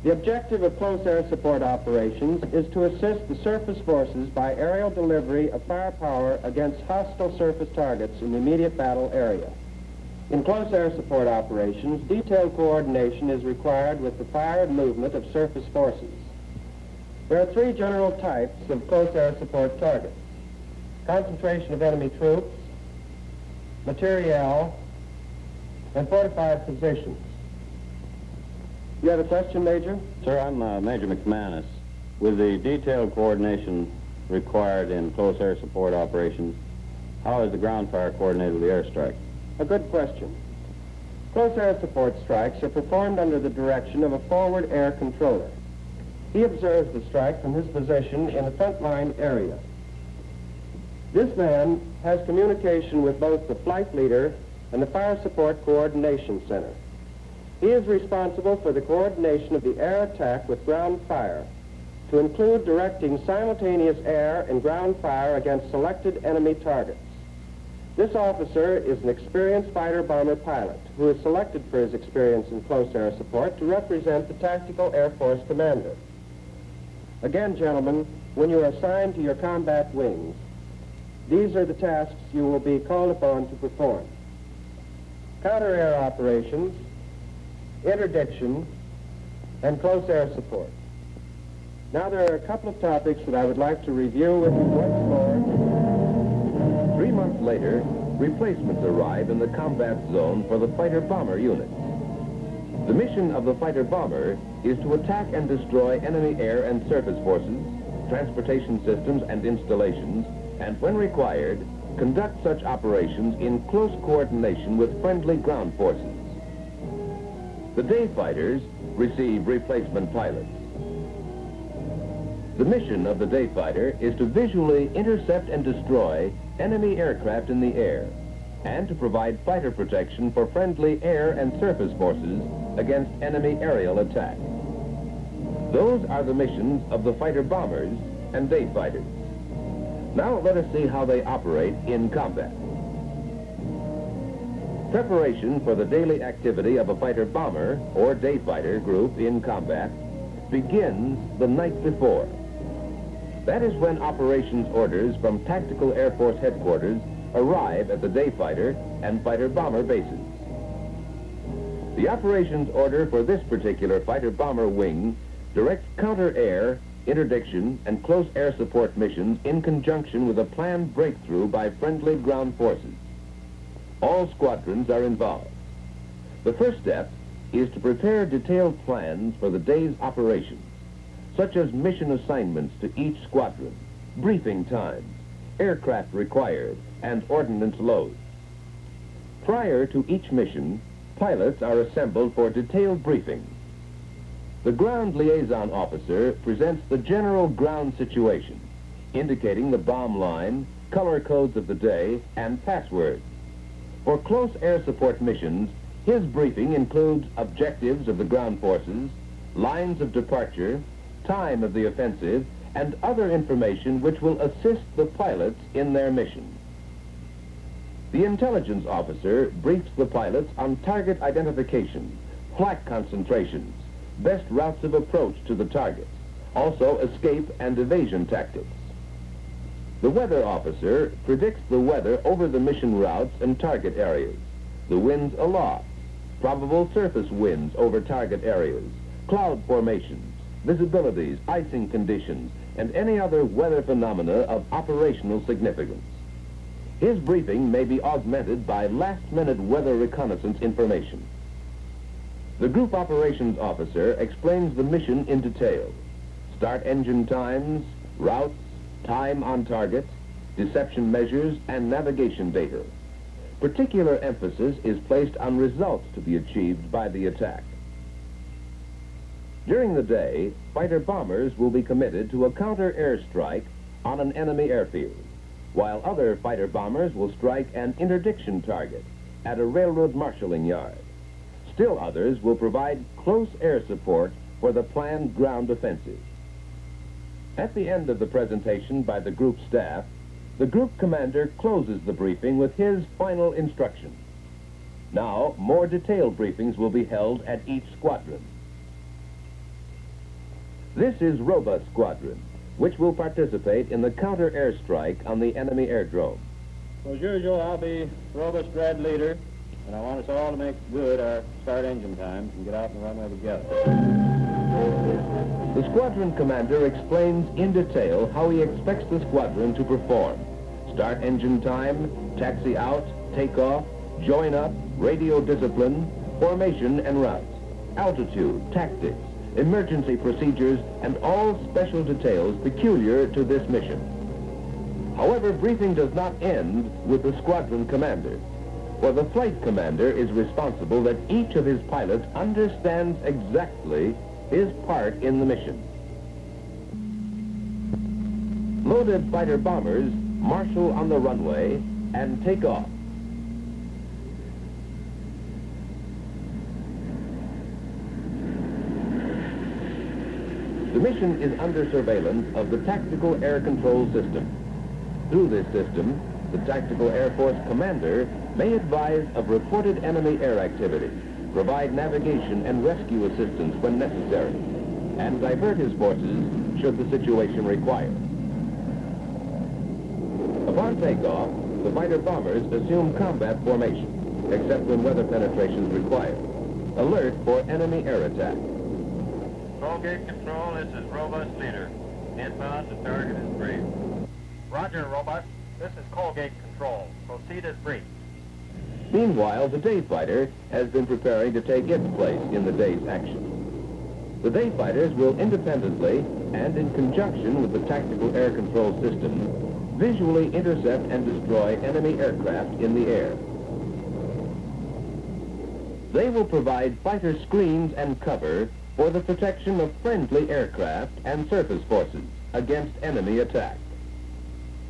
Speaker 5: The objective of close air support operations is to assist the surface forces by aerial delivery of firepower against hostile surface targets in the immediate battle area. In close air support operations, detailed coordination is required with the fire and movement of surface forces. There are three general types of close air support targets: concentration of enemy troops, materiel, and fortified positions. You have a question, Major?
Speaker 6: Sir, I'm Major McManus. With the detailed coordination required in close air support operations, how is the ground fire coordinated with the airstrike?
Speaker 5: A good question. Close air support strikes are performed under the direction of a forward air controller. He observes the strike from his position in the front line area. This man has communication with both the flight leader and the fire support coordination center. He is responsible for the coordination of the air attack with ground fire, to include directing simultaneous air and ground fire against selected enemy targets. This officer is an experienced fighter-bomber pilot who is selected for his experience in close air support to represent the Tactical Air Force commander. Again, gentlemen, when you are assigned to your combat wings, these are the tasks you will be called upon to perform: counter-air operations, interdiction, and close air support. Now there are a couple of topics that I would like to review with you once more.
Speaker 4: 3 months later, replacements arrive in the combat zone for the fighter-bomber units. The mission of the fighter-bomber is to attack and destroy enemy air and surface forces, transportation systems and installations, and when required, conduct such operations in close coordination with friendly ground forces. The day fighters receive replacement pilots. The mission of the day fighter is to visually intercept and destroy enemy aircraft in the air and to provide fighter protection for friendly air and surface forces against enemy aerial attack. Those are the missions of the fighter-bombers and day fighters. Now let us see how they operate in combat. Preparation for the daily activity of a fighter-bomber or day fighter group in combat begins the night before. That is when operations orders from Tactical Air Force Headquarters arrive at the day fighter and fighter-bomber bases. The operations order for this particular fighter-bomber wing directs counter-air, interdiction, and close air support missions in conjunction with a planned breakthrough by friendly ground forces. All squadrons are involved. The first step is to prepare detailed plans for the day's operations, such as mission assignments to each squadron, briefing times, aircraft required, and ordnance loads. Prior to each mission, pilots are assembled for detailed briefing. The ground liaison officer presents the general ground situation, indicating the bomb line, color codes of the day, and passwords. For close air support missions, his briefing includes objectives of the ground forces, lines of departure, time of the offensive, and other information which will assist the pilots in their mission. The intelligence officer briefs the pilots on target identification, flak concentrations, best routes of approach to the target, also escape and evasion tactics. The weather officer predicts the weather over the mission routes and target areas, the winds aloft, probable surface winds over target areas, cloud formations, visibilities, icing conditions, and any other weather phenomena of operational significance. His briefing may be augmented by last-minute weather reconnaissance information. The Group Operations Officer explains the mission in detail: start engine times, routes, time on target, deception measures, and navigation data. Particular emphasis is placed on results to be achieved by the attack. During the day, fighter bombers will be committed to a counter-air strike on an enemy airfield, while other fighter bombers will strike an interdiction target at a railroad marshalling yard. Still others will provide close air support for the planned ground offensive. At the end of the presentation by the group staff, the group commander closes the briefing with his final instruction. Now, more detailed briefings will be held at each squadron. This is Robust Squadron, which will participate in the counter-air strike on the enemy aerodrome.
Speaker 6: As usual, I'll be Robust Red leader, and I want us all to make good our start engine times and get out and runway together.
Speaker 4: The squadron commander explains in detail how he expects the squadron to perform: start engine time, taxi out, takeoff, join up, radio discipline, formation and routes, altitude, tactics, emergency procedures, and all special details peculiar to this mission. However, briefing does not end with the squadron commander, for the flight commander is responsible that each of his pilots understands exactly his part in the mission. Loaded fighter bombers marshal on the runway and take off. The mission is under surveillance of the Tactical Air Control System. Through this system, the Tactical Air Force commander may advise of reported enemy air activity, provide navigation and rescue assistance when necessary, and divert his forces should the situation require. Upon takeoff, the fighter bombers assume combat formation, except when weather penetration is required. Alert for enemy air attack.
Speaker 6: Colgate Control, this is Robust leader. Inbound, the target is briefed.
Speaker 7: Roger, Robust. This is Colgate Control. Proceed as briefed.
Speaker 4: Meanwhile, the day fighter has been preparing to take its place in the day's action. The day fighters will independently and in conjunction with the Tactical Air Control System visually intercept and destroy enemy aircraft in the air. They will provide fighter screens and cover for the protection of friendly aircraft and surface forces against enemy attack.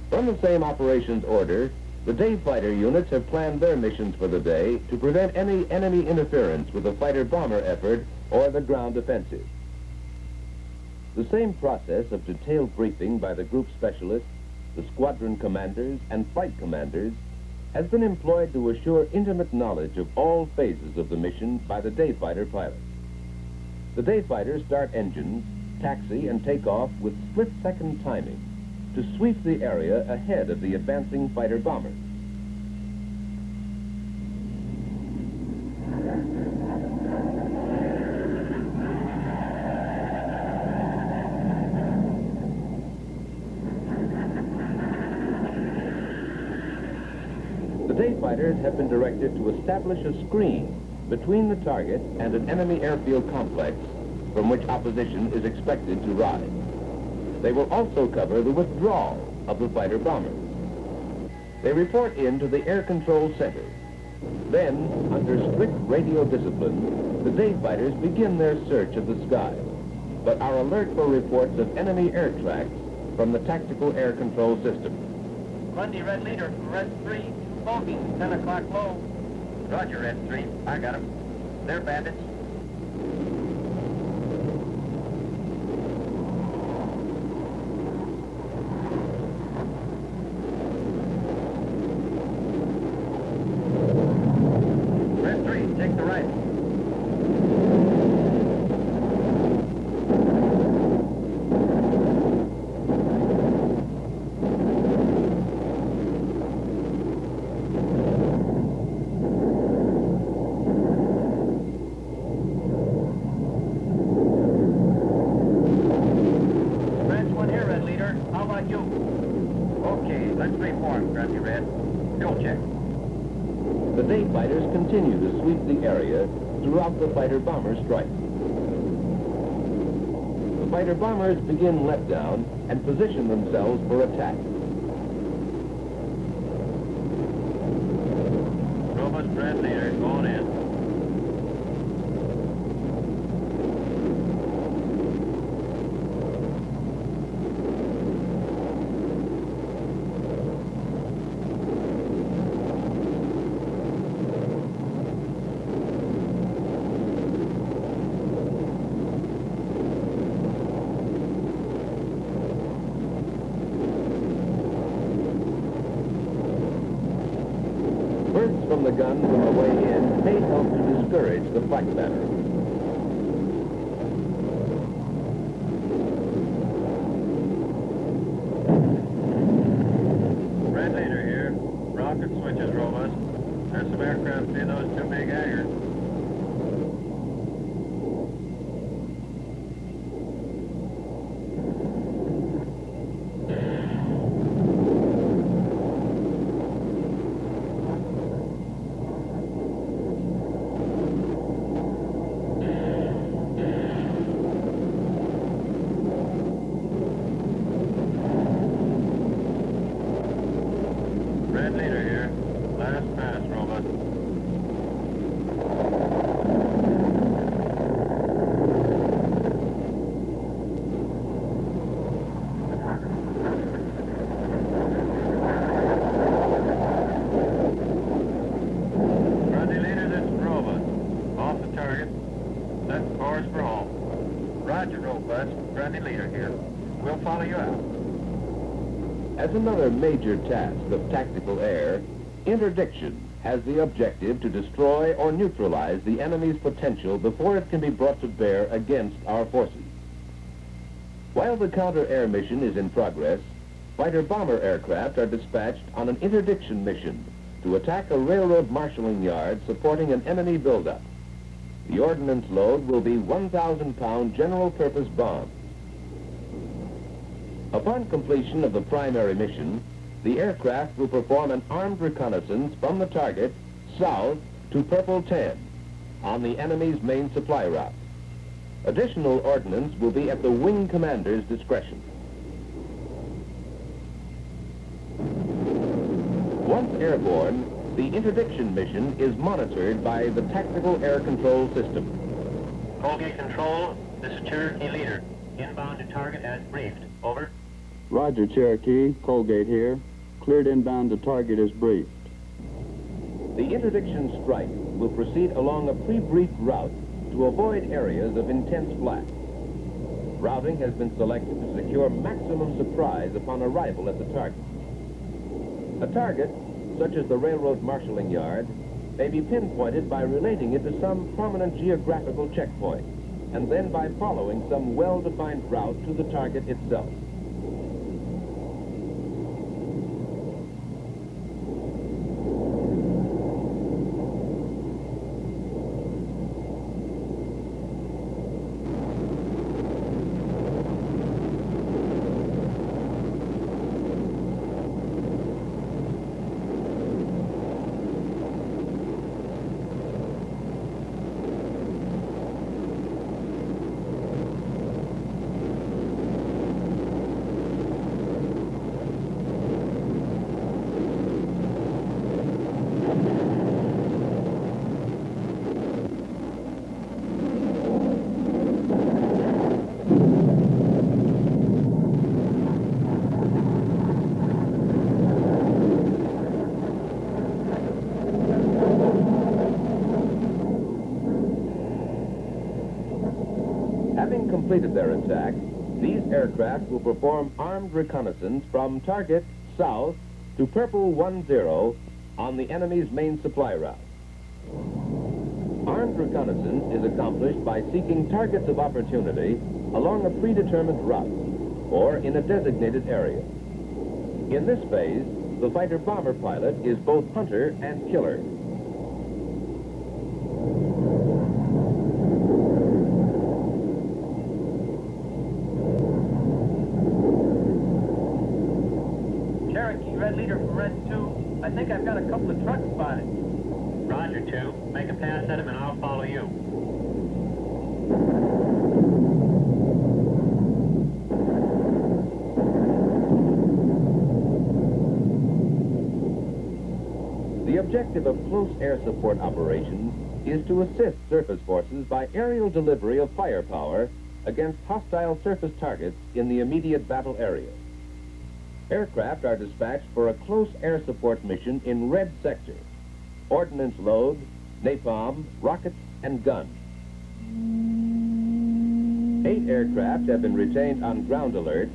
Speaker 4: From the same operations order, the day fighter units have planned their missions for the day to prevent any enemy interference with the fighter-bomber effort or the ground offensive. The same process of detailed briefing by the group specialists, the squadron commanders, and flight commanders has been employed to assure intimate knowledge of all phases of the mission by the day fighter pilots. The day fighters start engines, taxi, and take off with split-second timing to sweep the area ahead of the advancing fighter bomber. The day fighters have been directed to establish a screen between the target and an enemy airfield complex from which opposition is expected to rise. They will also cover the withdrawal of the fighter bomber. They report in to the Air Control Center. Then, under strict radio discipline, the day fighters begin their search of the sky, but are alert for reports of enemy air tracks from the Tactical Air Control System.
Speaker 7: Grundy, Red Leader, Red 3, Bogey, 10 o'clock low. Roger, Red 3. I got them. They're bandits. Red 3, take the right.
Speaker 4: the day fighters continue to sweep the area throughout the fighter-bomber strike. The fighter-bombers begin letdown and position themselves for attack.
Speaker 6: Robust Red Leader going in.
Speaker 4: Bursts from the guns on the way in may help to discourage the flak battery.
Speaker 6: Red Leader here. Rocket switches robust. There's some aircraft in those two big hangars. Red Leader here. Last pass, robust. Grundy Leader, this is robust. Off the target. Set course for home. Roger, robust. Grundy Leader here. We'll follow you out.
Speaker 4: As another major task of tactical air, interdiction has the objective to destroy or neutralize the enemy's potential before it can be brought to bear against our forces. While the counter-air mission is in progress, fighter-bomber aircraft are dispatched on an interdiction mission to attack a railroad marshalling yard supporting an enemy buildup. The ordnance load will be 1,000-pound general-purpose bombs. Upon completion of the primary mission, the aircraft will perform an armed reconnaissance from the target south to Purple 10 on the enemy's main supply route. Additional ordnance will be at the wing commander's discretion. Once airborne, the interdiction mission is monitored by the Tactical Air Control System.
Speaker 7: Colgate Control, this is Cherokee Leader. Inbound to target as briefed. Over.
Speaker 8: Roger, Cherokee. Colgate here. Cleared inbound to target as briefed.
Speaker 4: The interdiction strike will proceed along a pre-briefed route to avoid areas of intense flak. Routing has been selected to secure maximum surprise upon arrival at the target. A target, such as the railroad marshalling yard, may be pinpointed by relating it to some prominent geographical checkpoint, and then by following some well-defined route to the target itself. Having completed their attack, these aircraft will perform armed reconnaissance from target south to Purple 10 on the enemy's main supply route. Armed reconnaissance is accomplished by seeking targets of opportunity along a predetermined route or in a designated area. In this phase, the fighter-bomber pilot is both hunter and killer.
Speaker 7: Cherokee, Red Leader from Red 2. I think I've got a couple of trucks spotted. 2. Make a pass at him and I'll follow you.
Speaker 4: The objective of close air support operations is to assist surface forces by aerial delivery of firepower against hostile surface targets in the immediate battle area. Aircraft are dispatched for a close air support mission in red sector: ordnance load, napalm, rockets, and guns. 8 aircraft have been retained on ground alert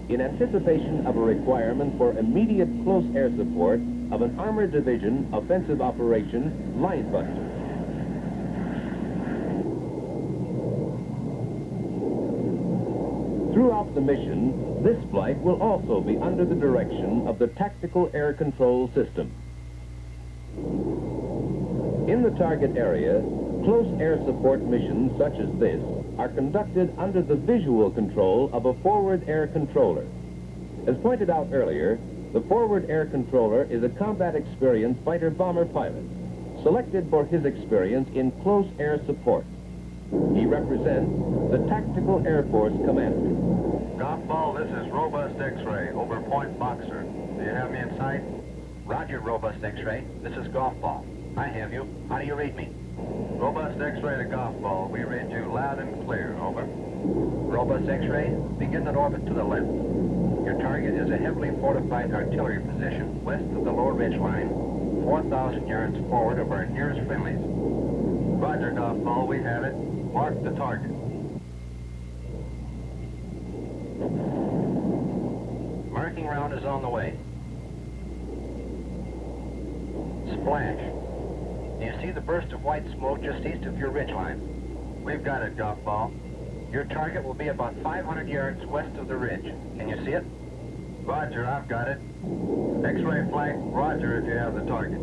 Speaker 4: in anticipation of a requirement for immediate close air support of an Armored Division offensive operation Linebuster. Throughout the mission, this flight will also be under the direction of the Tactical Air Control System. In the target area, close air support missions such as this are conducted under the visual control of a forward air controller. As pointed out earlier, the forward air controller is a combat experienced fighter-bomber pilot, selected for his experience in close air support. He represents the Tactical Air Force Commander.
Speaker 6: Golf ball, this is Robust X-ray over Point Boxer. Do you have me in sight?
Speaker 7: Roger, Robust X-ray. This is Golf Ball. I have you. How do you read me?
Speaker 6: Robust X-ray to Golf ball. We read you loud and clear. Over.
Speaker 7: Robust X-ray, begin an orbit to the left. Your target is a heavily fortified artillery position west of the lower ridge line, 4,000 yards forward of our nearest friendlies.
Speaker 6: Roger, Golf ball. We have it. Mark the target.
Speaker 7: Marking round is on the way. Splash. Do you see the burst of white smoke just east of your ridgeline?
Speaker 6: We've got it, Golf ball.
Speaker 7: Your target will be about 500 yards west of the ridge. Can you see it?
Speaker 6: Roger, I've got it. X-ray flank, roger if you have the target.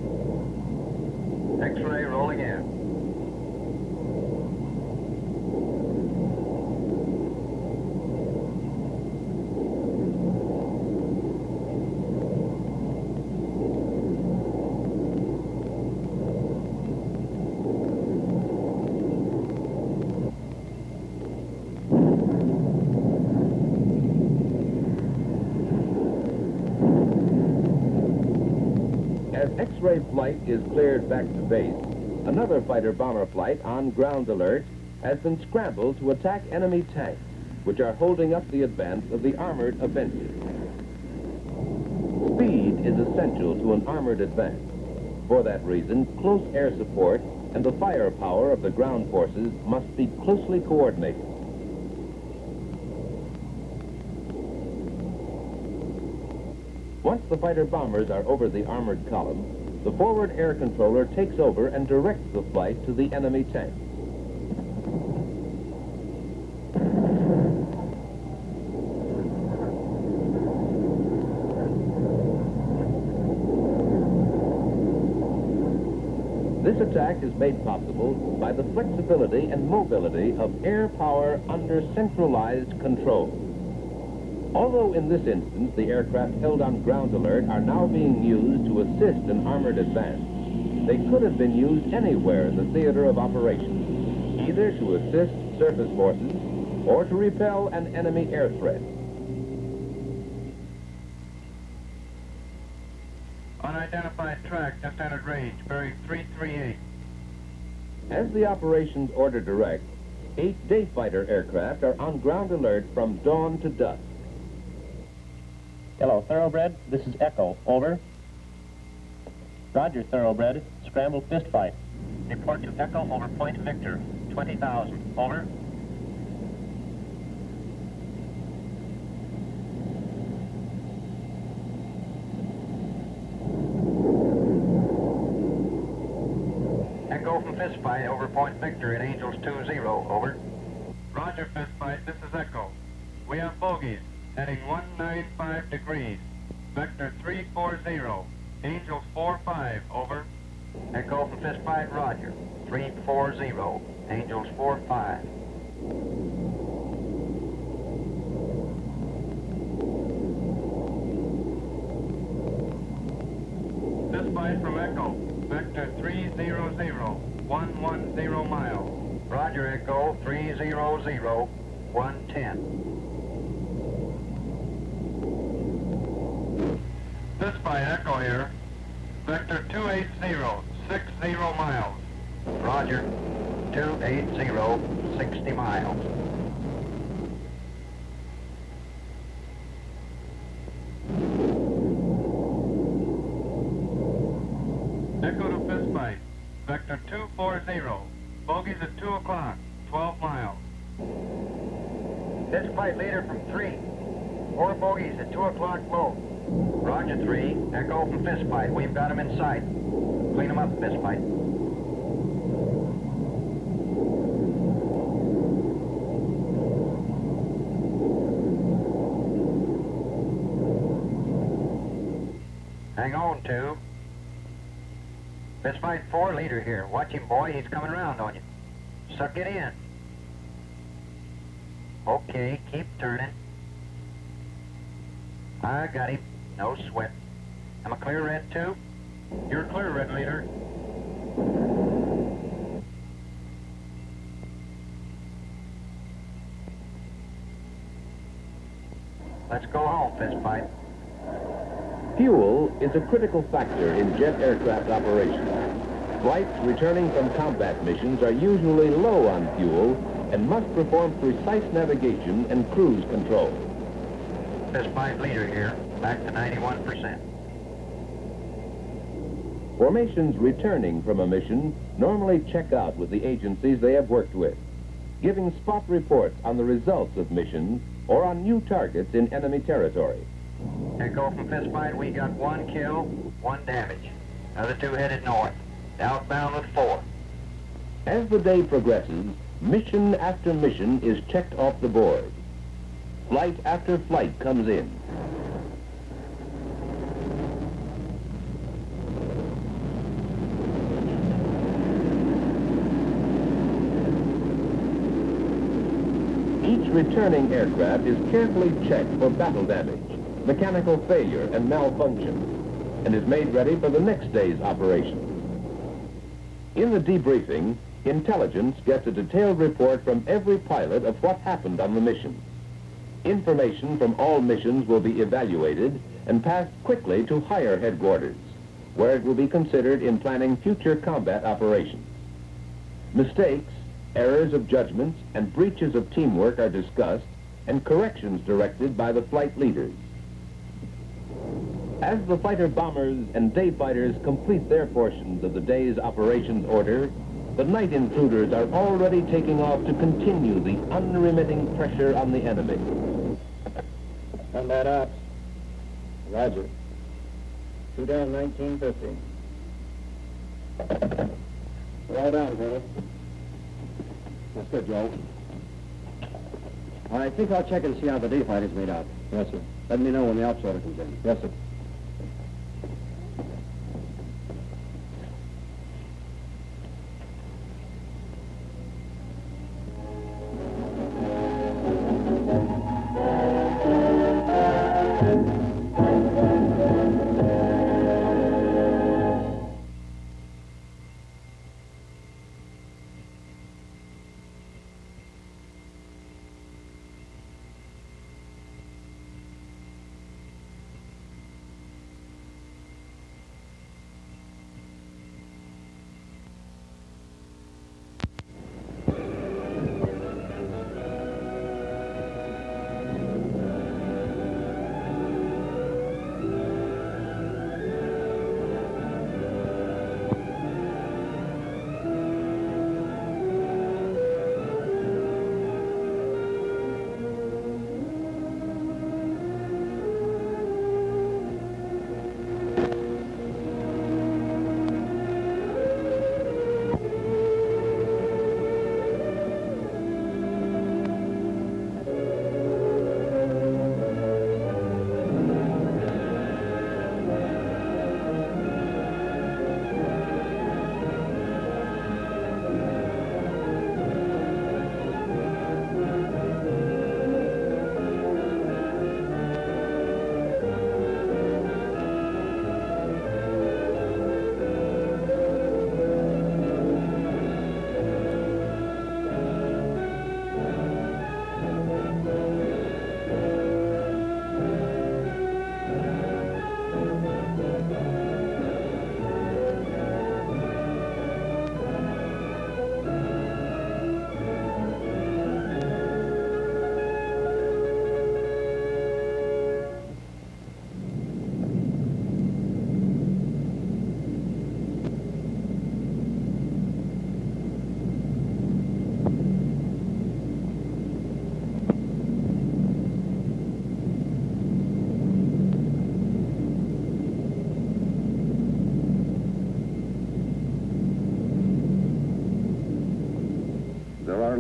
Speaker 6: X-ray rolling in.
Speaker 4: As X-ray flight is cleared back to base, another fighter-bomber flight on ground alert has been scrambled to attack enemy tanks, which are holding up the advance of the armored offensive. Speed is essential to an armored advance. For that reason, close air support and the firepower of the ground forces must be closely coordinated. Once the fighter-bombers are over the armored column, the forward air controller takes over and directs the flight to the enemy tank. This attack is made possible by the flexibility and mobility of air power under centralized control. Although in this instance the aircraft held on ground alert are now being used to assist an armored advance, they could have been used anywhere in the theater of operations, either to assist surface forces or to repel an enemy air threat.
Speaker 6: Unidentified track, just entered range, bearing 338.
Speaker 4: As the operations order directs, 8 day fighter aircraft are on ground alert from dawn to dusk.
Speaker 7: Hello, Thoroughbred. This is Echo. Over. Roger, Thoroughbred. Scramble fist fight. Report to Echo over Point Victor. 20,000. Over.
Speaker 6: Echo from fist fight over Point Victor at Angels 2-0. Over.
Speaker 9: Roger, fist fight. This is Echo. We have bogeys. Heading 195 degrees. Vector 340. Angels 45. Over.
Speaker 6: Echo from fist fight, roger. 340. Angels 45.
Speaker 9: Fist fight from Echo. Vector 300. 110 miles.
Speaker 7: Roger, Echo 300, 110.
Speaker 9: This by Echo here. Vector 280, 60 miles.
Speaker 7: Roger, 280, 60 miles.
Speaker 9: Echo to Fistbite. Vector 240. Bogies at 2 o'clock, 12 miles.
Speaker 7: This flight leader from 3. 4 bogies at 2 o'clock low. Roger, 3. Echo from Fistbite. We've got him in sight. Clean him up, Fistbite. Hang on, 2. Fistbite 4, leader here. Watch him, boy. He's coming around on you. Suck it in. Okay, keep turning. I got him. No sweat. I'm a clear red, 2.
Speaker 9: You're clear, Red Leader.
Speaker 7: Let's go home, Fistbite.
Speaker 4: Fuel is a critical factor in jet aircraft operation. Flights returning from combat missions are usually low on fuel and must perform precise navigation and cruise control.
Speaker 7: Fistbite leader here. Back to 91%.
Speaker 4: Formations returning from a mission normally check out with the agencies they have worked with, giving spot reports on the results of missions or on new targets in enemy territory.
Speaker 7: Echo from Fistbite, we got 1 kill, 1 damage. Other 2 headed north. Outbound with 4.
Speaker 4: As the day progresses, mission after mission is checked off the board. Flight after flight comes in. Each returning aircraft is carefully checked for battle damage, mechanical failure, and malfunction, and is made ready for the next day's operation. In the debriefing, intelligence gets a detailed report from every pilot of what happened on the mission. Information from all missions will be evaluated and passed quickly to higher headquarters, where it will be considered in planning future combat operations. Mistakes, errors of judgment, and breaches of teamwork are discussed and corrections directed by the flight leaders. As the fighter bombers and day fighters complete their portions of the day's operations order, the night intruders are already taking off to continue the unremitting pressure on the enemy.
Speaker 6: Run that up. Roger. 2 down, 1950. Well down, Colonel. That's good, Joe. I think I'll check and see how the day fight is made out. Yes, sir. Let me know when the ops order comes in. Yes, sir.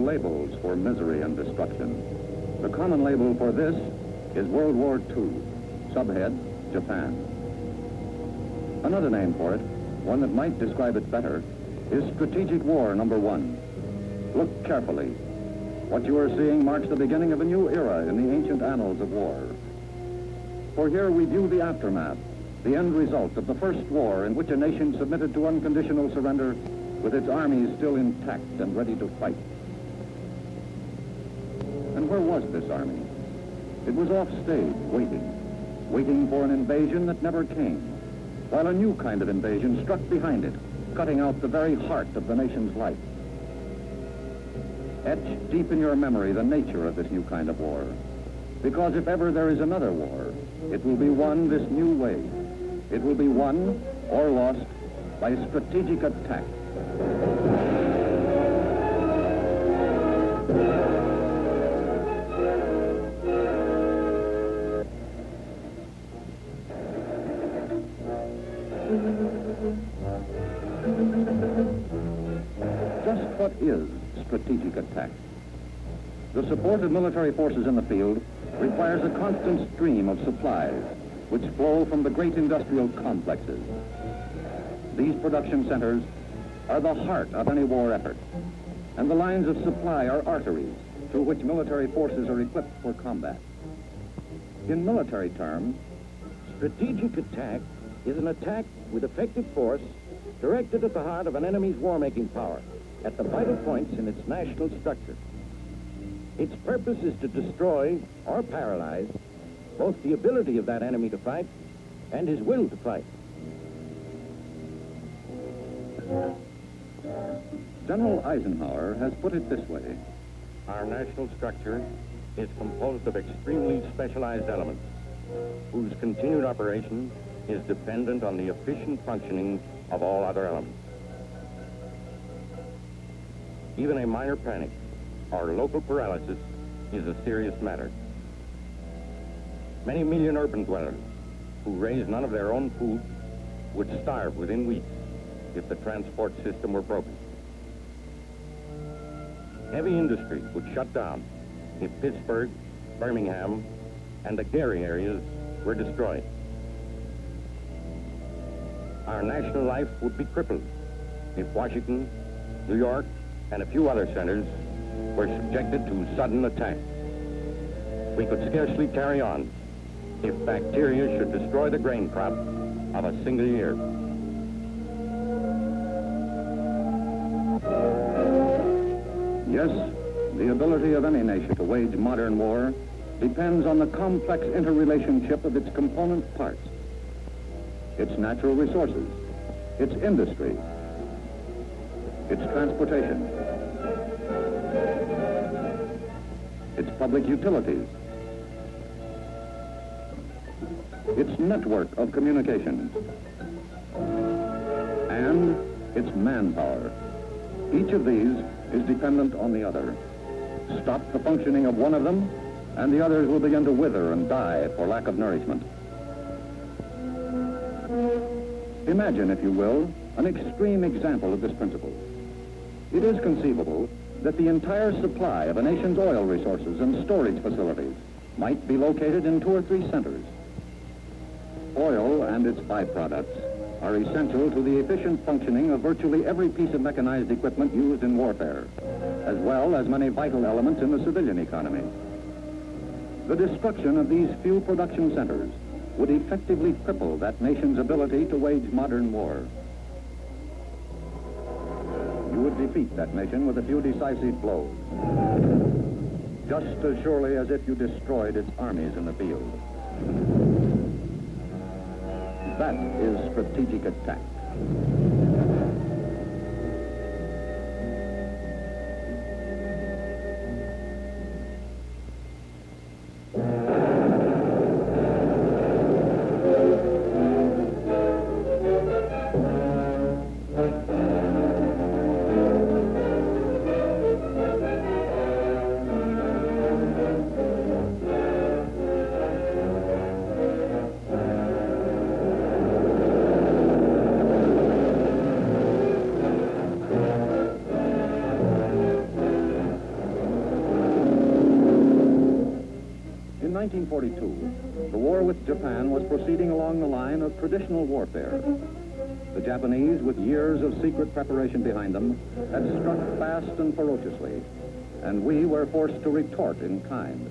Speaker 10: labels for misery and destruction. The common label for this is World War II, subhead, Japan. Another name for it, one that might describe it better, is Strategic War Number 1. Look carefully. What you are seeing marks the beginning of a new era in the ancient annals of war. For here we view the aftermath, the end result of the first war in which a nation submitted to unconditional surrender with its armies still intact and ready to fight. And where was this army? It was off stage, waiting for an invasion that never came, while a new kind of invasion struck behind it, cutting out the very heart of the nation's life. Etch deep in your memory the nature of this new kind of war, because if ever there is another war, it will be won this new way. It will be won or lost by strategic attack. Just what is strategic attack? The support of military forces in the field requires a constant stream of supplies which flow from the great industrial complexes. These production centers are the heart of any war effort, and the lines of supply are arteries through which military forces are equipped for combat. In military terms,
Speaker 11: strategic attack is an attack with effective force directed at the heart of an enemy's war-making power, at the vital points in its national structure. Its purpose is to destroy or paralyze both the ability of that enemy to fight and his will to fight.
Speaker 10: General Eisenhower has put it this way.
Speaker 11: Our national structure is composed of extremely specialized elements whose continued operation is dependent on the efficient functioning of all other elements. Even a minor panic or local paralysis is a serious matter. Many million urban dwellers who raise none of their own food would starve within weeks if the transport system were broken. Heavy industry would shut down if Pittsburgh, Birmingham, and the Gary areas were destroyed. Our national life would be crippled if Washington, New York, and a few other centers were subjected to sudden attack. We could scarcely carry on if bacteria should destroy the grain crop of a single year.
Speaker 10: Yes, the ability of any nation to wage modern war depends on the complex interrelationship of its component parts, its natural resources, its industry, its transportation, its public utilities, its network of communications, and its manpower. Each of these is dependent on the other. Stop the functioning of one of them, and the others will begin to wither and die for lack of nourishment. Imagine, if you will, an extreme example of this principle. It is conceivable that the entire supply of a nation's oil resources and storage facilities might be located in 2 or 3 centers. Oil and its byproducts are essential to the efficient functioning of virtually every piece of mechanized equipment used in warfare, as well as many vital elements in the civilian economy. The destruction of these few production centers would effectively cripple that nation's ability to wage modern war. You would defeat that nation with a few decisive blows, just as surely as if you destroyed its armies in the field. That is strategic attack. 1942, the war with Japan was proceeding along the line of traditional warfare. The Japanese, with years of secret preparation behind them, had struck fast and ferociously, and we were forced to retort in kind.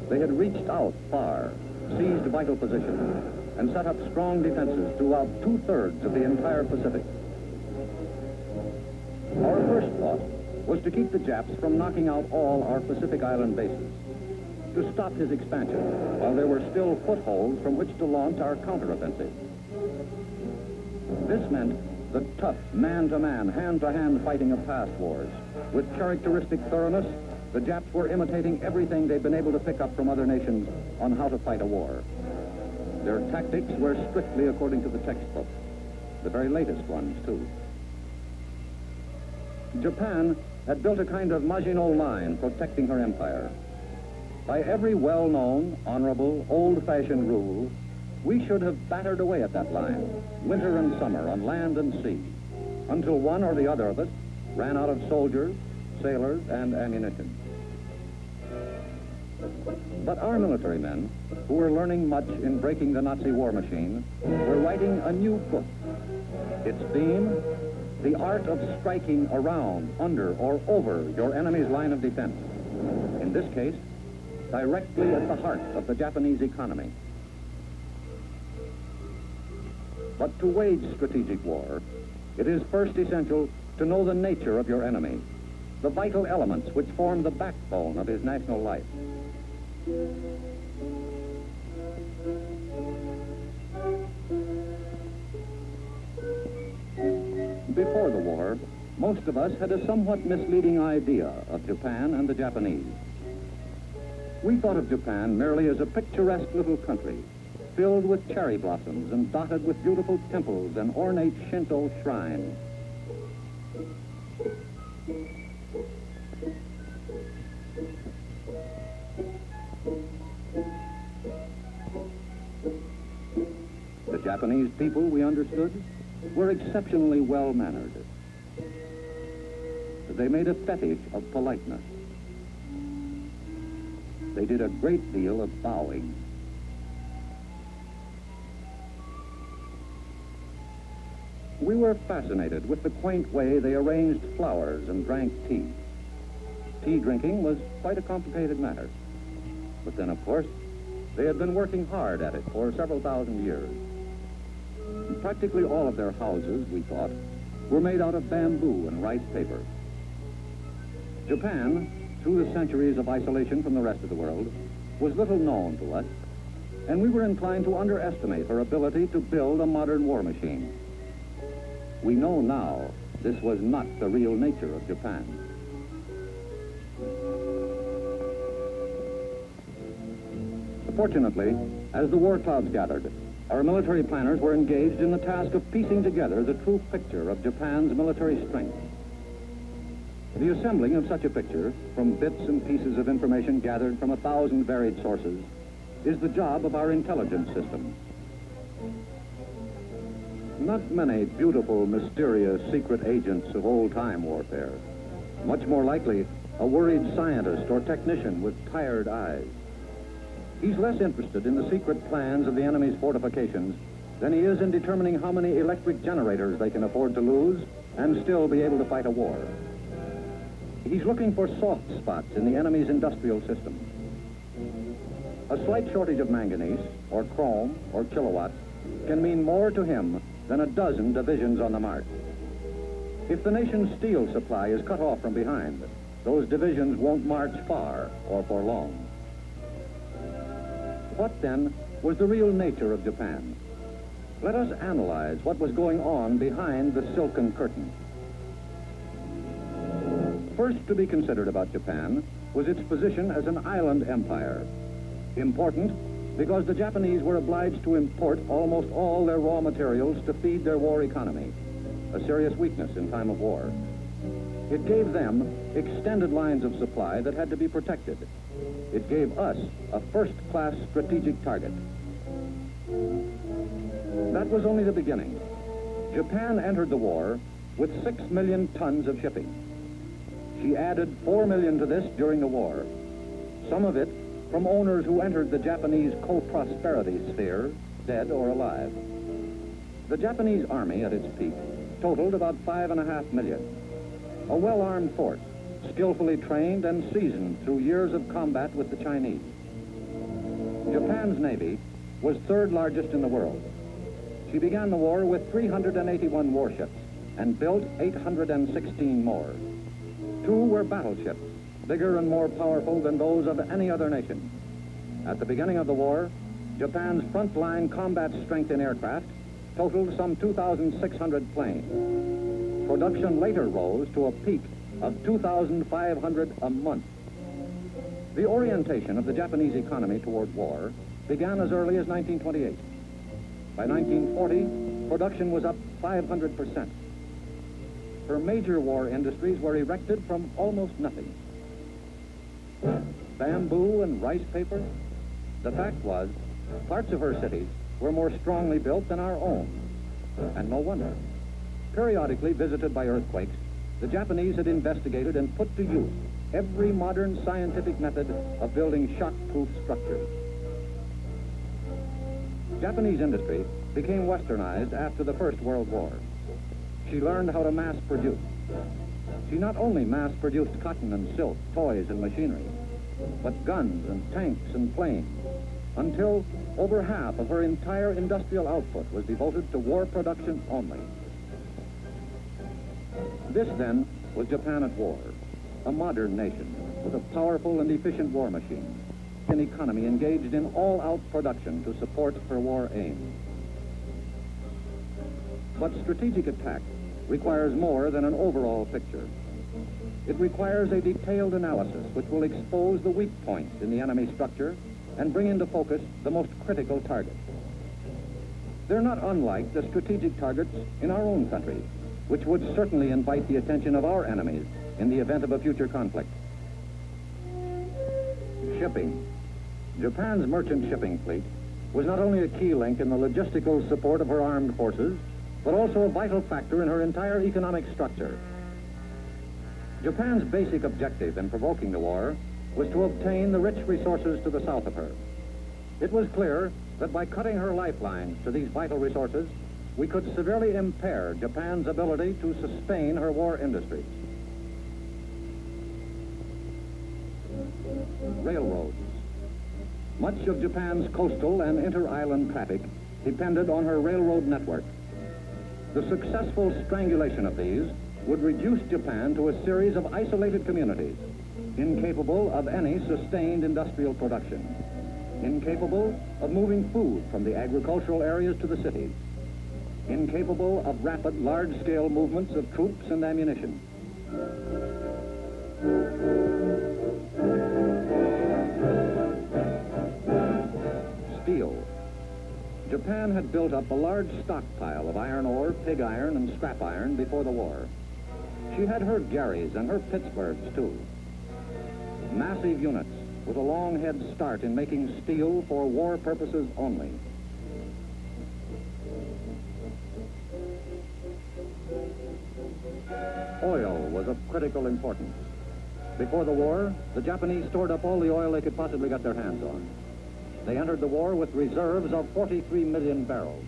Speaker 10: They had reached out far, seized vital positions, and set up strong defenses throughout 2/3 of the entire Pacific. Our first thought was to keep the Japs from knocking out all our Pacific Island bases, to stop his expansion while there were still footholds from which to launch our counteroffensive. This meant the tough man-to-man, hand-to-hand fighting of past wars. With characteristic thoroughness, the Japs were imitating everything they'd been able to pick up from other nations on how to fight a war. Their tactics were strictly according to the textbook, the very latest ones, too. Japan had built a kind of Maginot Line protecting her empire. By every well-known, honorable, old-fashioned rule, we should have battered away at that line, winter and summer, on land and sea, until one or the other of us ran out of soldiers, sailors, and ammunition. But our military men, who were learning much in breaking the Nazi war machine, were writing a new book. Its theme, the art of striking around, under, or over your enemy's line of defense. In this case, directly at the heart of the Japanese economy. But to wage strategic war, it is first essential to know the nature of your enemy, the vital elements which form the backbone of his national life. Before the war, most of us had a somewhat misleading idea of Japan and the Japanese. We thought of Japan merely as a picturesque little country, filled with cherry blossoms and dotted with beautiful temples and ornate Shinto shrines. The Japanese people, we understood, were exceptionally well-mannered. They made a fetish of politeness. They did a great deal of bowing. We were fascinated with the quaint way they arranged flowers and drank tea. Tea drinking was quite a complicated matter. But then, of course, they had been working hard at it for several thousand years. Practically all of their houses, we thought, were made out of bamboo and rice paper. Japan, through the centuries of isolation from the rest of the world, was little known to us, and we were inclined to underestimate her ability to build a modern war machine. We know now this was not the real nature of Japan. Fortunately, as the war clouds gathered, our military planners were engaged in the task of piecing together the true picture of Japan's military strength. The assembling of such a picture, from bits and pieces of information gathered from 1,000 varied sources, is the job of our intelligence system. Not many beautiful, mysterious, secret agents of old-time warfare. Much more likely, a worried scientist or technician with tired eyes. He's less interested in the secret plans of the enemy's fortifications than he is in determining how many electric generators they can afford to lose and still be able to fight a war. He's looking for soft spots in the enemy's industrial system. A slight shortage of manganese, or chrome, or kilowatt can mean more to him than a dozen divisions on the march. If the nation's steel supply is cut off from behind, those divisions won't march far or for long. What, then, was the real nature of Japan? Let us analyze what was going on behind the silken curtain. First to be considered about Japan was its position as an island empire. Important because the Japanese were obliged to import almost all their raw materials to feed their war economy, a serious weakness in time of war. It gave them extended lines of supply that had to be protected. It gave us a first-class strategic target. That was only the beginning. Japan entered the war with 6 million tons of shipping. She added 4 million to this during the war. Some of it from owners who entered the Japanese co-prosperity sphere, dead or alive. The Japanese army at its peak totaled about 5.5 million, a well-armed force, skillfully trained and seasoned through years of combat with the Chinese. Japan's navy was third largest in the world. She began the war with 381 warships and built 816 more. 2 were battleships, bigger and more powerful than those of any other nation. At the beginning of the war, Japan's frontline combat strength in aircraft totaled some 2,600 planes. Production later rose to a peak of 2,500 a month. The orientation of the Japanese economy toward war began as early as 1928. By 1940, production was up 500%. Her major war industries were erected from almost nothing. Bamboo and rice paper. The fact was, parts of her cities were more strongly built than our own. And no wonder. Periodically visited by earthquakes, the Japanese had investigated and put to use every modern scientific method of building shock-proof structures. Japanese industry became westernized after the First World War. She learned how to mass produce. She not only mass produced cotton and silk, toys and machinery, but guns and tanks and planes, until over half of her entire industrial output was devoted to war production only. This, then, was Japan at war, a modern nation with a powerful and efficient war machine, an economy engaged in all-out production to support her war aims. But strategic attack requires more than an overall picture. It requires a detailed analysis which will expose the weak points in the enemy structure and bring into focus the most critical targets. They're not unlike the strategic targets in our own country, which would certainly invite the attention of our enemies in the event of a future conflict. Shipping. Japan's merchant shipping fleet was not only a key link in the logistical support of her armed forces, but also a vital factor in her entire economic structure. Japan's basic objective in provoking the war was to obtain the rich resources to the south of her. It was clear that by cutting her lifelines to these vital resources, we could severely impair Japan's ability to sustain her war industries. Railroads. Much of Japan's coastal and inter-island traffic depended on her railroad network. The successful strangulation of these would reduce Japan to a series of isolated communities, incapable of any sustained industrial production, incapable of moving food from the agricultural areas to the cities, incapable of rapid, large-scale movements of troops and ammunition. Steel. Japan had built up a large stockpile of iron ore, pig iron, and scrap iron before the war. She had her Garys and her Pittsburghs, too. Massive units with a long head start in making steel for war purposes only. Oil was of critical importance. Before the war, the Japanese stored up all the oil they could possibly get their hands on. They entered the war with reserves of 43 million barrels.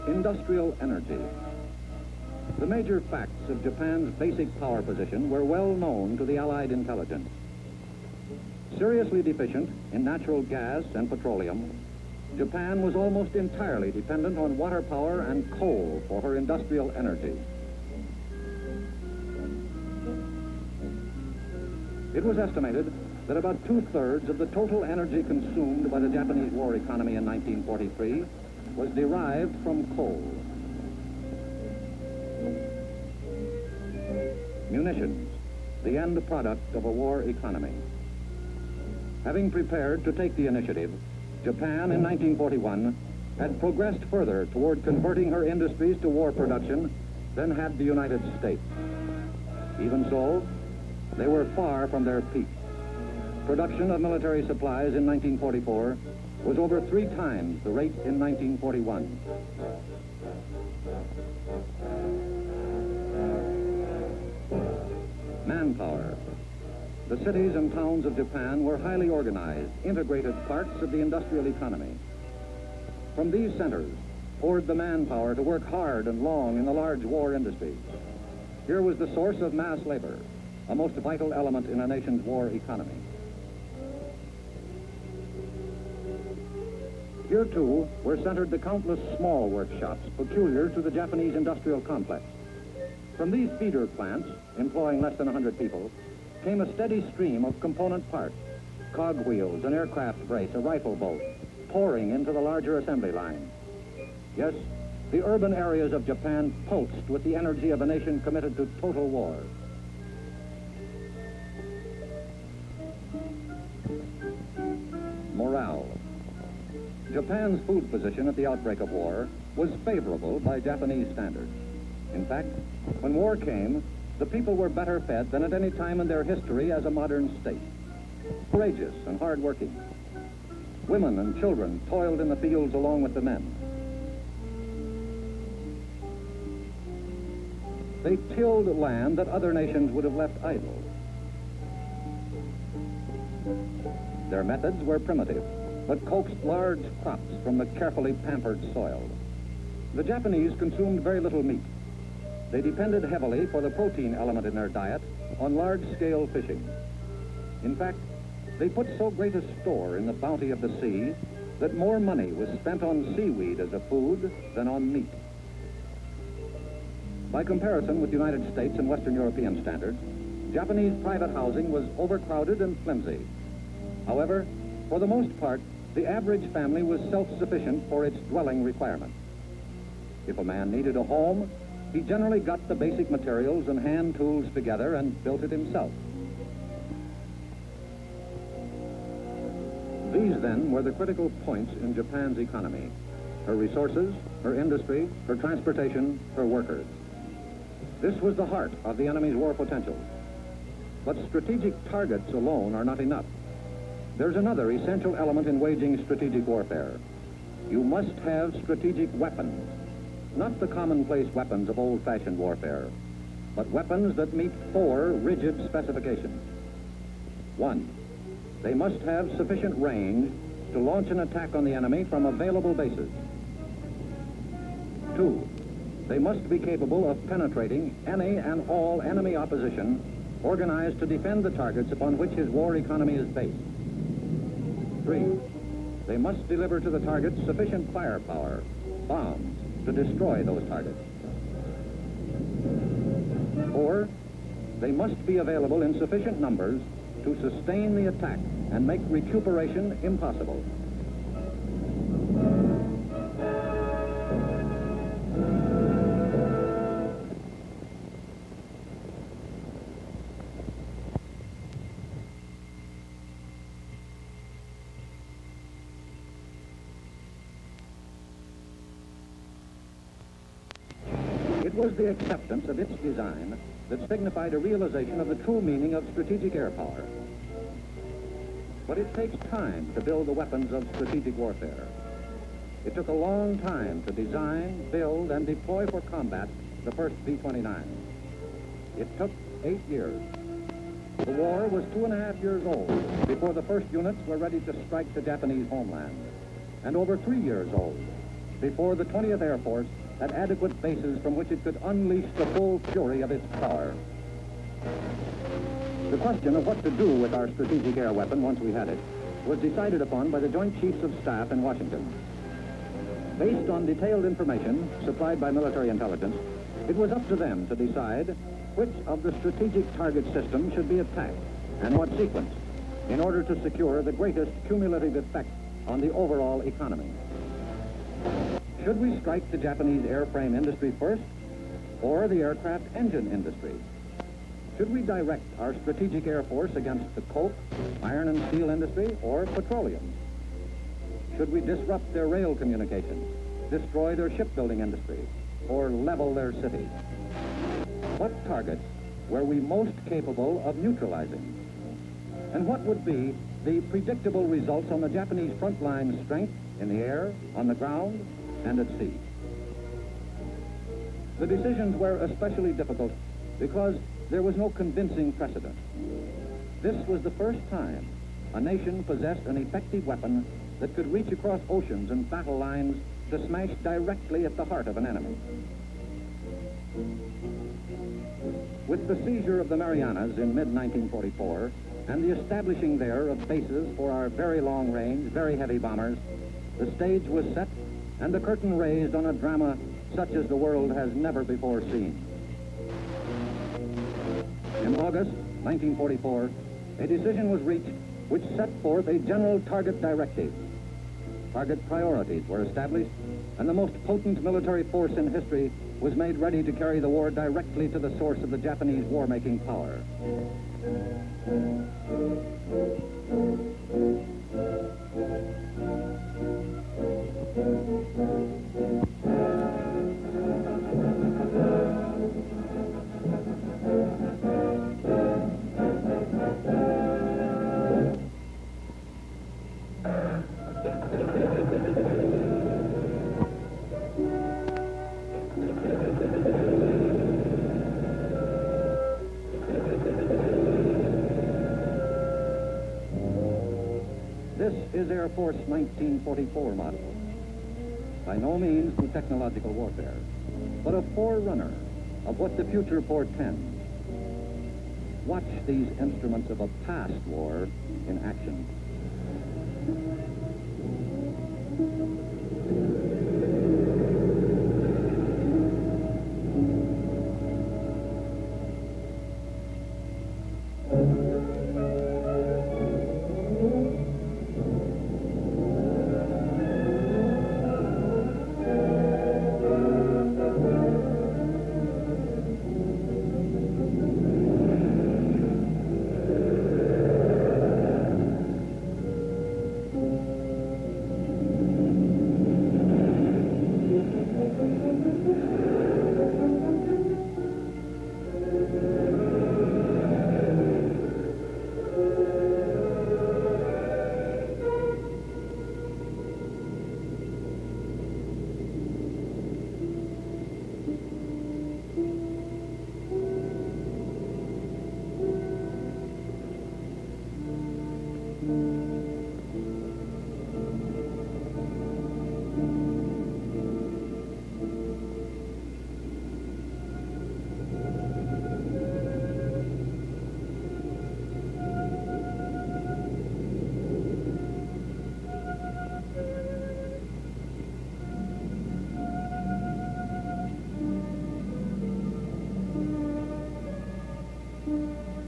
Speaker 10: Industrial energy. The major facts of Japan's basic power position were well known to the Allied intelligence. Seriously deficient in natural gas and petroleum, Japan was almost entirely dependent on water power and coal for her industrial energy. It was estimated that about 2/3 of the total energy consumed by the Japanese war economy in 1943 was derived from coal. Munitions, the end product of a war economy. Having prepared to take the initiative, Japan in 1941 had progressed further toward converting her industries to war production than had the United States. Even so, they were far from their peak. Production of military supplies in 1944 was over 3 times the rate in 1941. manpower. The cities and towns of Japan were highly organized, integrated parts of the industrial economy. From these centers poured the manpower to work hard and long in the large war industries. Here was the source of mass labor, a most vital element in a nation's war economy. Here, too, were centered the countless small workshops peculiar to the Japanese industrial complex. From these feeder plants, employing less than 100 people, came a steady stream of component parts, cogwheels, an aircraft brace, a rifle bolt, pouring into the larger assembly line. Yes, the urban areas of Japan pulsed with the energy of a nation committed to total war. Morale. Japan's food position at the outbreak of war was favorable by Japanese standards. In fact, when war came, the people were better fed than at any time in their history as a modern state. Courageous and hard-working. Women and children toiled in the fields along with the men. They tilled land that other nations would have left idle. Their methods were primitive, but coaxed large crops from the carefully pampered soil. The Japanese consumed very little meat. They depended heavily for the protein element in their diet on large-scale fishing. In fact, they put so great a store in the bounty of the sea that more money was spent on seaweed as a food than on meat. By comparison with United States and Western European standards, Japanese private housing was overcrowded and flimsy. However, for the most part, the average family was self-sufficient for its dwelling requirements. If a man needed a home, he generally got the basic materials and hand tools together and built it himself. These, then, were the critical points in Japan's economy: her resources, her industry, her transportation, her workers. This was the heart of the enemy's war potential. But strategic targets alone are not enough. There's another essential element in waging strategic warfare. You must have strategic weapons. Not the commonplace weapons of old-fashioned warfare, but weapons that meet 4 rigid specifications. 1, they must have sufficient range to launch an attack on the enemy from available bases. 2, they must be capable of penetrating any and all enemy opposition organized to defend the targets upon which his war economy is based. 3, they must deliver to the target sufficient firepower, bombs, to destroy those targets. 4, they must be available in sufficient numbers to sustain the attack and make recuperation impossible. It was the acceptance of its design that signified a realization of the true meaning of strategic air power. But it takes time to build the weapons of strategic warfare. It took a long time to design, build, and deploy for combat the first B-29. It took 8 years. The war was 2.5 years old before the first units were ready to strike the Japanese homeland, and over 3 years old before the 20th Air Force had adequate bases from which it could unleash the full fury of its power. The question of what to do with our strategic air weapon once we had it was decided upon by the Joint Chiefs of Staff in Washington. Based on detailed information supplied by military intelligence, it was up to them to decide which of the strategic target systems should be attacked and what sequence in order to secure the greatest cumulative effect on the overall economy. Should we strike the Japanese airframe industry first, or the aircraft engine industry? Should we direct our strategic air force against the coke, iron and steel industry, or petroleum? Should we disrupt their rail communications, destroy their shipbuilding industry, or level their cities? What targets were we most capable of neutralizing? And what would be the predictable results on the Japanese front line strength in the air, on the ground, and at sea? The decisions were especially difficult because there was no convincing precedent. This was the first time a nation possessed an effective weapon that could reach across oceans and battle lines to smash directly at the heart of an enemy. With the seizure of the Marianas in mid-1944 and the establishing there of bases for our very long-range, very heavy bombers, the stage was set and the curtain raised on a drama such as the world has never before seen. In August 1944, a decision was reached which set forth a general target directive. Target priorities were established, and the most potent military force in history was made ready to carry the war directly to the source of the Japanese war-making power. This is Air Force 1944 model. By no means new technological warfare, but a forerunner of what the future portends. Watch these instruments of a past war in action.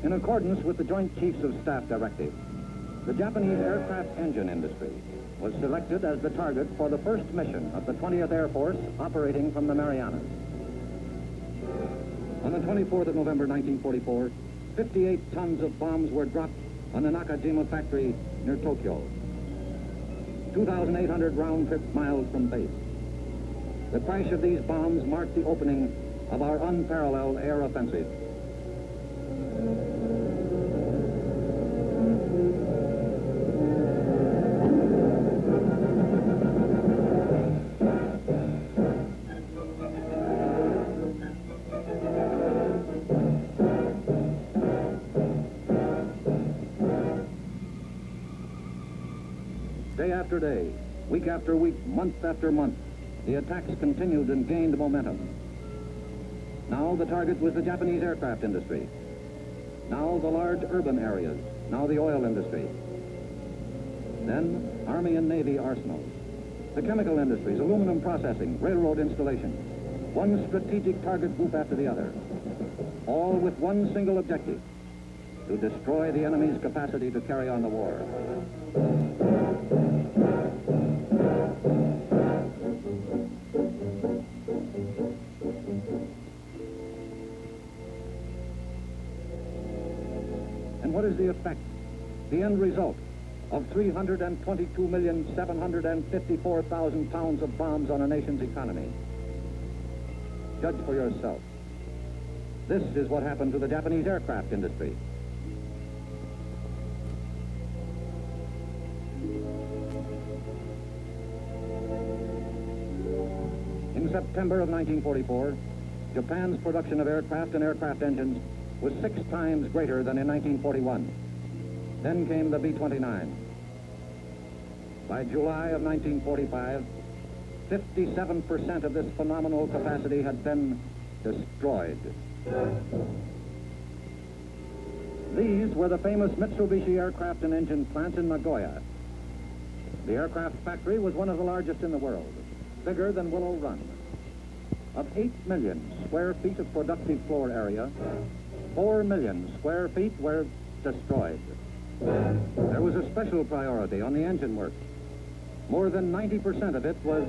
Speaker 10: In accordance with the Joint Chiefs of Staff directive, the Japanese aircraft engine industry was selected as the target for the first mission of the 20th Air Force operating from the Marianas. On the 24th of November 1944, 58 tons of bombs were dropped on the Nakajima factory near Tokyo, 2,800 round-trip miles from base. The crash of these bombs marked the opening of our unparalleled air offensive. Day after day, week after week, month after month, the attacks continued and gained momentum. Now the target was the Japanese aircraft industry. Now the large urban areas. Now the oil industry. Then Army and Navy arsenals. The chemical industries, aluminum processing, railroad installations. One strategic target group after the other. All with one single objective: to destroy the enemy's capacity to carry on the war. And what is the effect, the end result of 322,754,000 pounds of bombs on a nation's economy? Judge for yourself. This is what happened to the Japanese aircraft industry. In September of 1944, Japan's production of aircraft and aircraft engines was 6 times greater than in 1941. Then came the B-29. By July of 1945, 57% of this phenomenal capacity had been destroyed. These were the famous Mitsubishi aircraft and engine plants in Nagoya. The aircraft factory was one of the largest in the world, bigger than Willow Run. Of 8 million square feet of productive floor area, 4 million square feet were destroyed. There was a special priority on the engine work. More than 90% of it was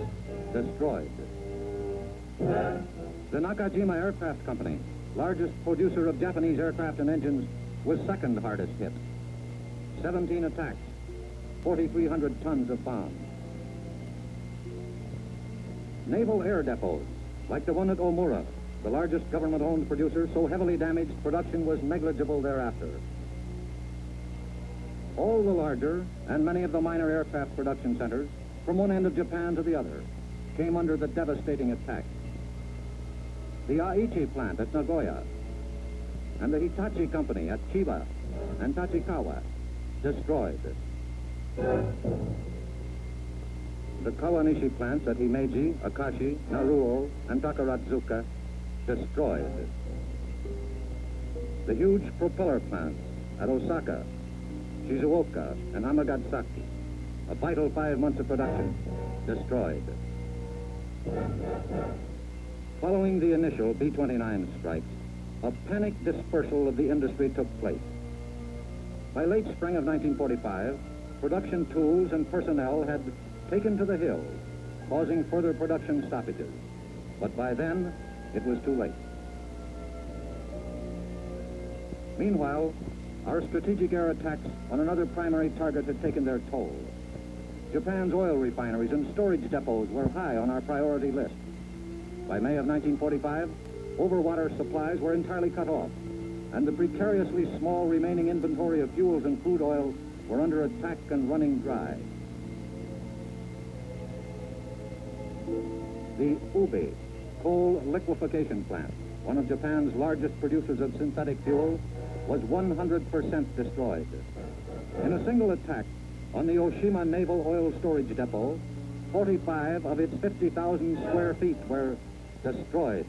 Speaker 10: destroyed. The Nakajima Aircraft Company, largest producer of Japanese aircraft and engines, was second hardest hit. 17 attacks, 4,300 tons of bombs. Naval air depots, like the one at Omura, the largest government-owned producer, so heavily damaged production was negligible thereafter. All the larger and many of the minor aircraft production centers, from one end of Japan to the other, came under the devastating attack. The Aichi plant at Nagoya and the Hitachi company at Chiba and Tachikawa destroyed. The Kawanishi plants at Himeji, Akashi, Naruo, and Takaratsuka destroyed. The huge propeller plants at Osaka, Shizuoka, and Amagasaki, a vital 5 months of production, destroyed. Following the initial B-29 strikes, a panic dispersal of the industry took place. By late spring of 1945, production tools and personnel had taken to the hills, causing further production stoppages. But by then, it was too late. Meanwhile, our strategic air attacks on another primary target had taken their toll. Japan's oil refineries and storage depots were high on our priority list. By May of 1945, overwater supplies were entirely cut off, and the precariously small remaining inventory of fuels and crude oil were under attack and running dry. The Ube coal liquefaction plant, one of Japan's largest producers of synthetic fuel, was 100% destroyed. In a single attack on the Oshima Naval Oil Storage Depot, 45 of its 50,000 square feet were destroyed.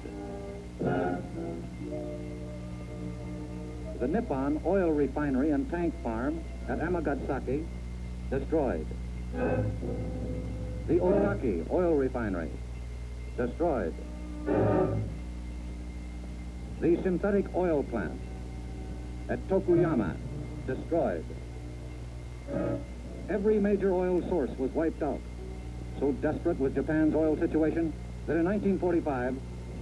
Speaker 10: The Nippon Oil Refinery and Tank Farm at Amagasaki, destroyed. The Otaki Oil Refinery, destroyed. The synthetic oil plant at Tokuyama, destroyed. Every major oil source was wiped out. So desperate was Japan's oil situation that in 1945,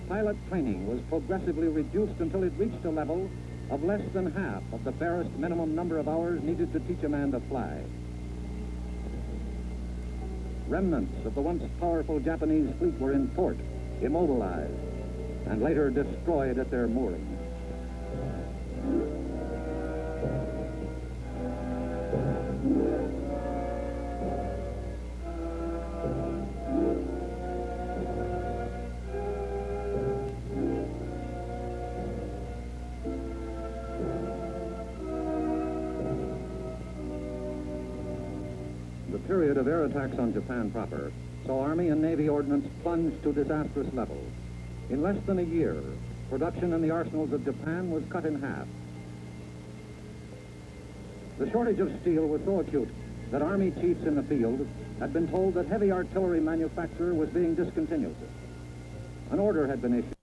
Speaker 10: pilot training was progressively reduced until it reached a level of less than half of the barest minimum number of hours needed to teach a man to fly. Remnants of the once powerful Japanese fleet were in port, immobilized, and later destroyed at their moorings. The period of air attacks on Japan proper saw Army and Navy ordnance plunge to disastrous levels. In less than a year, production in the arsenals of Japan was cut in half. The shortage of steel was so acute that Army chiefs in the field had been told that heavy artillery manufacture was being discontinued. An order had been issued